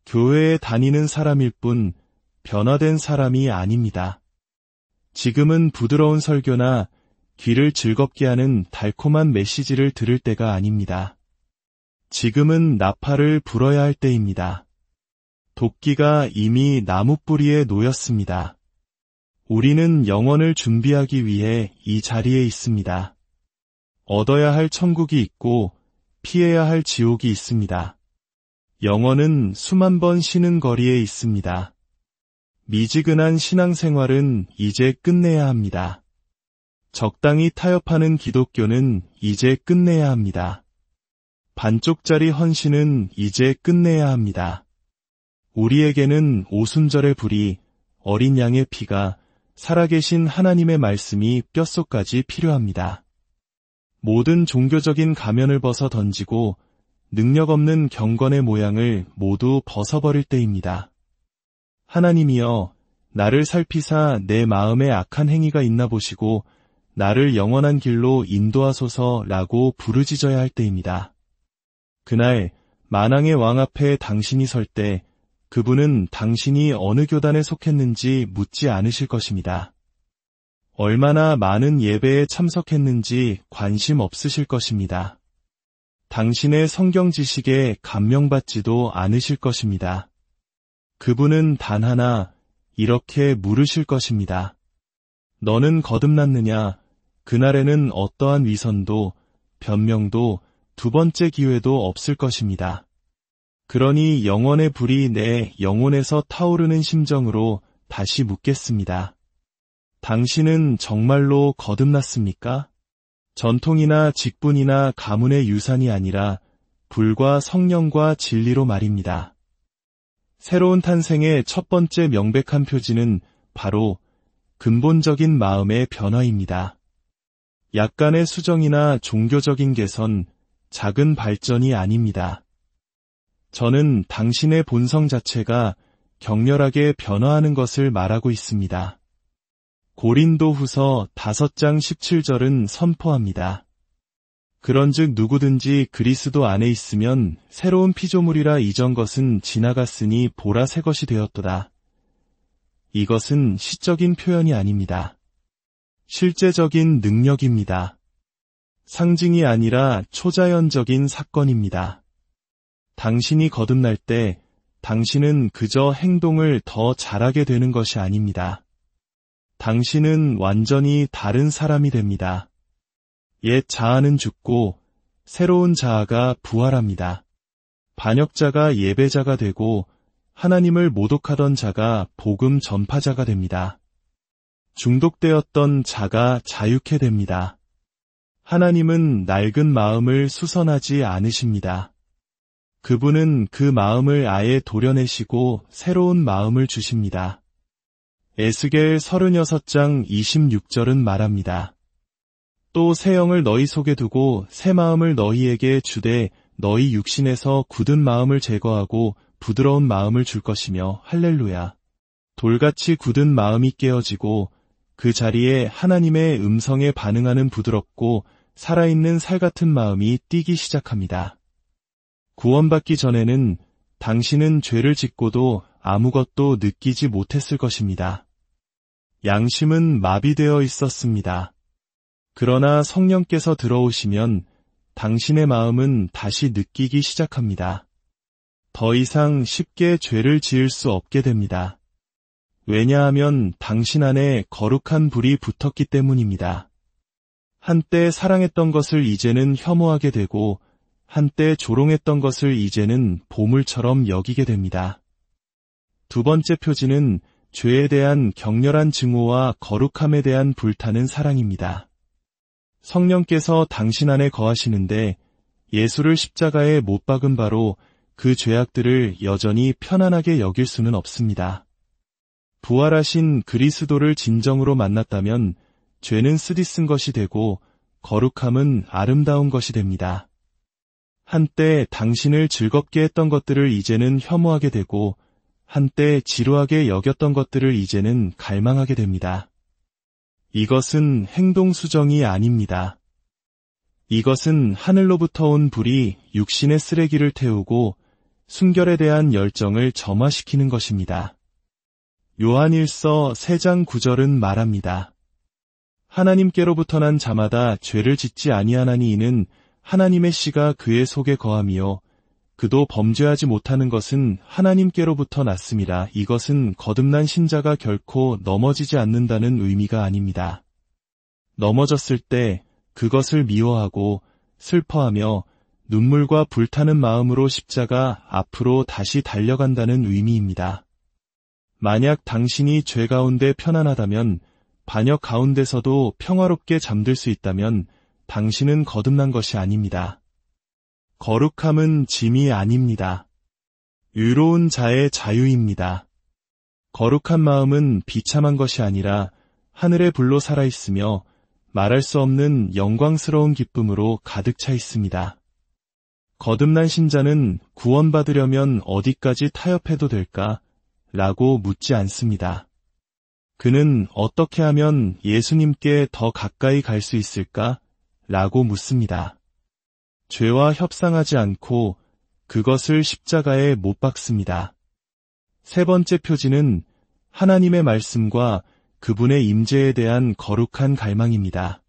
교회에 다니는 사람일 뿐 변화된 사람이 아닙니다. 지금은 부드러운 설교나 귀를 즐겁게 하는 달콤한 메시지를 들을 때가 아닙니다. 지금은 나팔을 불어야 할 때입니다. 도끼가 이미 나무뿌리에 놓였습니다. 우리는 영원을 준비하기 위해 이 자리에 있습니다. 얻어야 할 천국이 있고 피해야 할 지옥이 있습니다. 영혼은 수만 번 쉬는 거리에 있습니다. 미지근한 신앙생활은 이제 끝내야 합니다. 적당히 타협하는 기독교는 이제 끝내야 합니다. 반쪽짜리 헌신은 이제 끝내야 합니다. 우리에게는 오순절의 불이, 어린 양의 피가, 살아계신 하나님의 말씀이 뼛속까지 필요합니다. 모든 종교적인 가면을 벗어 던지고 능력 없는 경건의 모양을 모두 벗어버릴 때입니다. 하나님이여, 나를 살피사 내 마음에 악한 행위가 있나 보시고 나를 영원한 길로 인도하소서라고 부르짖어야 할 때입니다. 그날 만왕의 왕 앞에 당신이 설 때 그분은 당신이 어느 교단에 속했는지 묻지 않으실 것입니다. 얼마나 많은 예배에 참석했는지 관심 없으실 것입니다. 당신의 성경 지식에 감명받지도 않으실 것입니다. 그분은 단 하나 이렇게 물으실 것입니다. 너는 거듭났느냐? 그날에는 어떠한 위선도 변명도 두 번째 기회도 없을 것입니다. 그러니 영원의 불이 내 영혼에서 타오르는 심정으로 다시 묻겠습니다. 당신은 정말로 거듭났습니까? 전통이나 직분이나 가문의 유산이 아니라 불과 성령과 진리로 말입니다. 새로운 탄생의 첫 번째 명백한 표지는 바로 근본적인 마음의 변화입니다. 약간의 수정이나 종교적인 개선, 작은 발전이 아닙니다. 저는 당신의 본성 자체가 격렬하게 변화하는 것을 말하고 있습니다. 고린도후서 5장 17절은 선포합니다. 그런즉 누구든지 그리스도 안에 있으면 새로운 피조물이라 이전 것은 지나갔으니 보라 새 것이 되었도다. 이것은 시적인 표현이 아닙니다. 실제적인 능력입니다. 상징이 아니라 초자연적인 사건입니다. 당신이 거듭날 때 당신은 그저 행동을 더 잘하게 되는 것이 아닙니다. 당신은 완전히 다른 사람이 됩니다. 옛 자아는 죽고 새로운 자아가 부활합니다. 반역자가 예배자가 되고 하나님을 모독하던 자가 복음 전파자가 됩니다. 중독되었던 자가 자유케 됩니다. 하나님은 낡은 마음을 수선하지 않으십니다. 그분은 그 마음을 아예 도려내시고 새로운 마음을 주십니다. 에스겔 36장 26절은 말합니다. 또 새 영을 너희 속에 두고 새 마음을 너희에게 주되 너희 육신에서 굳은 마음을 제거하고 부드러운 마음을 줄 것이며 할렐루야. 돌같이 굳은 마음이 깨어지고 그 자리에 하나님의 음성에 반응하는 부드럽고 살아있는 살 같은 마음이 뛰기 시작합니다. 구원받기 전에는 당신은 죄를 짓고도 아무것도 느끼지 못했을 것입니다. 양심은 마비되어 있었습니다. 그러나 성령께서 들어오시면 당신의 마음은 다시 느끼기 시작합니다. 더 이상 쉽게 죄를 지을 수 없게 됩니다. 왜냐하면 당신 안에 거룩한 불이 붙었기 때문입니다. 한때 사랑했던 것을 이제는 혐오하게 되고 한때 조롱했던 것을 이제는 보물처럼 여기게 됩니다. 두 번째 표지는 죄에 대한 격렬한 증오와 거룩함에 대한 불타는 사랑입니다. 성령께서 당신 안에 거하시는데 예수를 십자가에 못 박은 바로 그 죄악들을 여전히 편안하게 여길 수는 없습니다. 부활하신 그리스도를 진정으로 만났다면 죄는 쓰디쓴 것이 되고 거룩함은 아름다운 것이 됩니다. 한때 당신을 즐겁게 했던 것들을 이제는 혐오하게 되고 한때 지루하게 여겼던 것들을 이제는 갈망하게 됩니다. 이것은 행동 수정이 아닙니다. 이것은 하늘로부터 온 불이 육신의 쓰레기를 태우고 순결에 대한 열정을 점화시키는 것입니다. 요한일서 3장 9절은 말합니다. 하나님께로부터 난 자마다 죄를 짓지 아니하나니 이는 하나님의 씨가 그의 속에 거함이요 그도 범죄하지 못하는 것은 하나님께로부터 났음이라. 이것은 거듭난 신자가 결코 넘어지지 않는다는 의미가 아닙니다. 넘어졌을 때 그것을 미워하고 슬퍼하며 눈물과 불타는 마음으로 십자가 앞으로 다시 달려간다는 의미입니다. 만약 당신이 죄 가운데 편안하다면, 반역 가운데서도 평화롭게 잠들 수 있다면 당신은 거듭난 것이 아닙니다. 거룩함은 짐이 아닙니다. 의로운 자의 자유입니다. 거룩한 마음은 비참한 것이 아니라 하늘의 불로 살아있으며 말할 수 없는 영광스러운 기쁨으로 가득 차 있습니다. 거듭난 신자는 구원받으려면 어디까지 타협해도 될까? 라고 묻지 않습니다. 그는 어떻게 하면 예수님께 더 가까이 갈 수 있을까? 라고 묻습니다. 죄와 협상하지 않고 그것을 십자가에 못 박습니다. 세 번째 표지는 하나님의 말씀과 그분의 임재에 대한 거룩한 갈망입니다.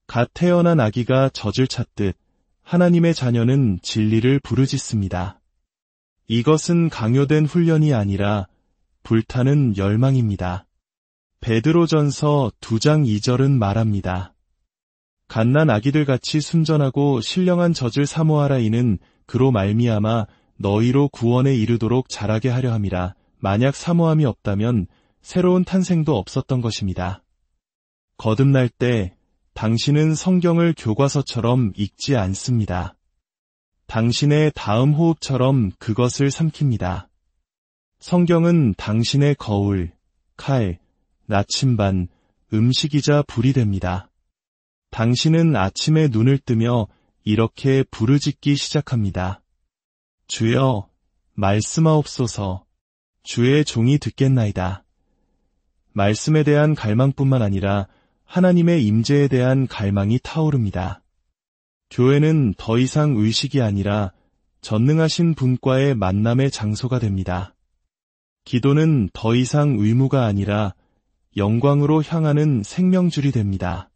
갓 태어난 아기가 젖을 찾듯 하나님의 자녀는 진리를 부르짖습니다. 이것은 강요된 훈련이 아니라 불타는 열망입니다. 베드로전서 2장 2절은 말합니다. 갓난 아기들같이 순전하고 신령한 젖을 사모하라. 이는 그로 말미암아 너희로 구원에 이르도록 자라게 하려 함이라. 만약 사모함이 없다면 새로운 탄생도 없었던 것입니다. 거듭날 때 당신은 성경을 교과서처럼 읽지 않습니다. 당신의 다음 호흡처럼 그것을 삼킵니다. 성경은 당신의 거울, 칼, 나침반, 음식이자 불이 됩니다. 당신은 아침에 눈을 뜨며 이렇게 부르짖기 시작합니다. 주여, 말씀하옵소서. 주의 종이 듣겠나이다. 말씀에 대한 갈망뿐만 아니라 하나님의 임재에 대한 갈망이 타오릅니다. 교회는 더 이상 의식이 아니라 전능하신 분과의 만남의 장소가 됩니다. 기도는 더 이상 의무가 아니라 영광으로 향하는 생명줄이 됩니다.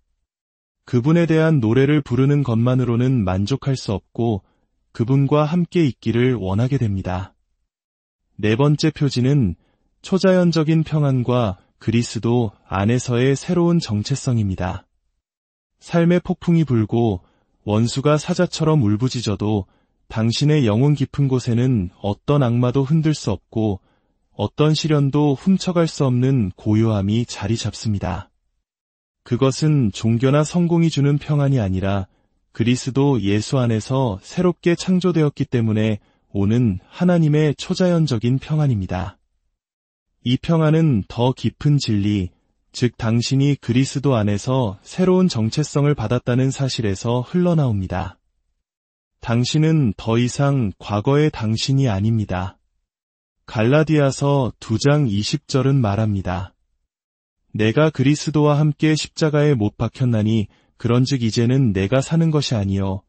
그분에 대한 노래를 부르는 것만으로는 만족할 수 없고 그분과 함께 있기를 원하게 됩니다. 네 번째 표지는 초자연적인 평안과 그리스도 안에서의 새로운 정체성입니다. 삶의 폭풍이 불고 원수가 사자처럼 울부짖어도 당신의 영혼 깊은 곳에는 어떤 악마도 흔들 수 없고 어떤 시련도 훔쳐갈 수 없는 고요함이 자리 잡습니다. 그것은 종교나 성공이 주는 평안이 아니라 그리스도 예수 안에서 새롭게 창조되었기 때문에 오는 하나님의 초자연적인 평안입니다. 이 평안은 더 깊은 진리, 즉 당신이 그리스도 안에서 새로운 정체성을 받았다는 사실에서 흘러나옵니다. 당신은 더 이상 과거의 당신이 아닙니다. 갈라디아서 2장 20절은 말합니다. 내가 그리스도와 함께 십자가에 못 박혔나니 그런즉 이제는 내가 사는 것이 아니요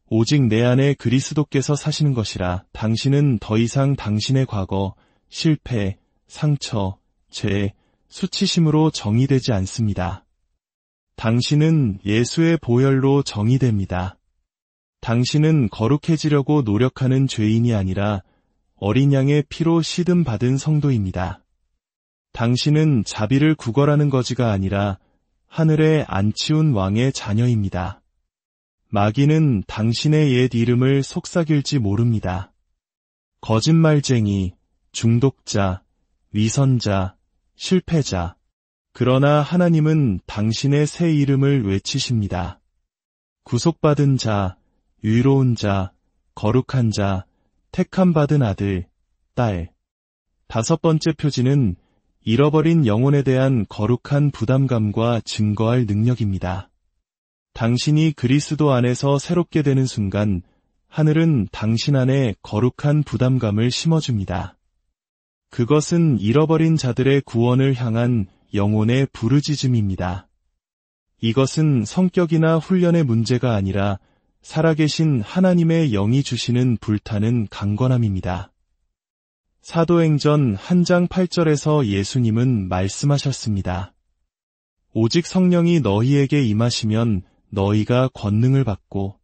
오직 내 안에 그리스도께서 사시는 것이라. 당신은 더 이상 당신의 과거, 실패, 상처, 죄, 수치심으로 정의되지 않습니다. 당신은 예수의 보혈로 정의됩니다. 당신은 거룩해지려고 노력하는 죄인이 아니라 어린 양의 피로 시듬받은 성도입니다. 당신은 자비를 구걸하는 거지가 아니라 하늘에 안 치운 왕의 자녀입니다. 마귀는 당신의 옛 이름을 속삭일지 모릅니다. 거짓말쟁이, 중독자, 위선자, 실패자. 그러나 하나님은 당신의 새 이름을 외치십니다. 구속받은 자, 의로운 자, 거룩한 자, 택함받은 아들, 딸. 다섯 번째 표지는 잃어버린 영혼에 대한 거룩한 부담감과 증거할 능력입니다. 당신이 그리스도 안에서 새롭게 되는 순간 하늘은 당신 안에 거룩한 부담감을 심어줍니다. 그것은 잃어버린 자들의 구원을 향한 영혼의 부르짖음입니다. 이것은 성격이나 훈련의 문제가 아니라 살아계신 하나님의 영이 주시는 불타는 강건함입니다. 사도행전 1장 8절에서 예수님은 말씀하셨습니다. 오직 성령이 너희에게 임하시면 너희가 권능을 받고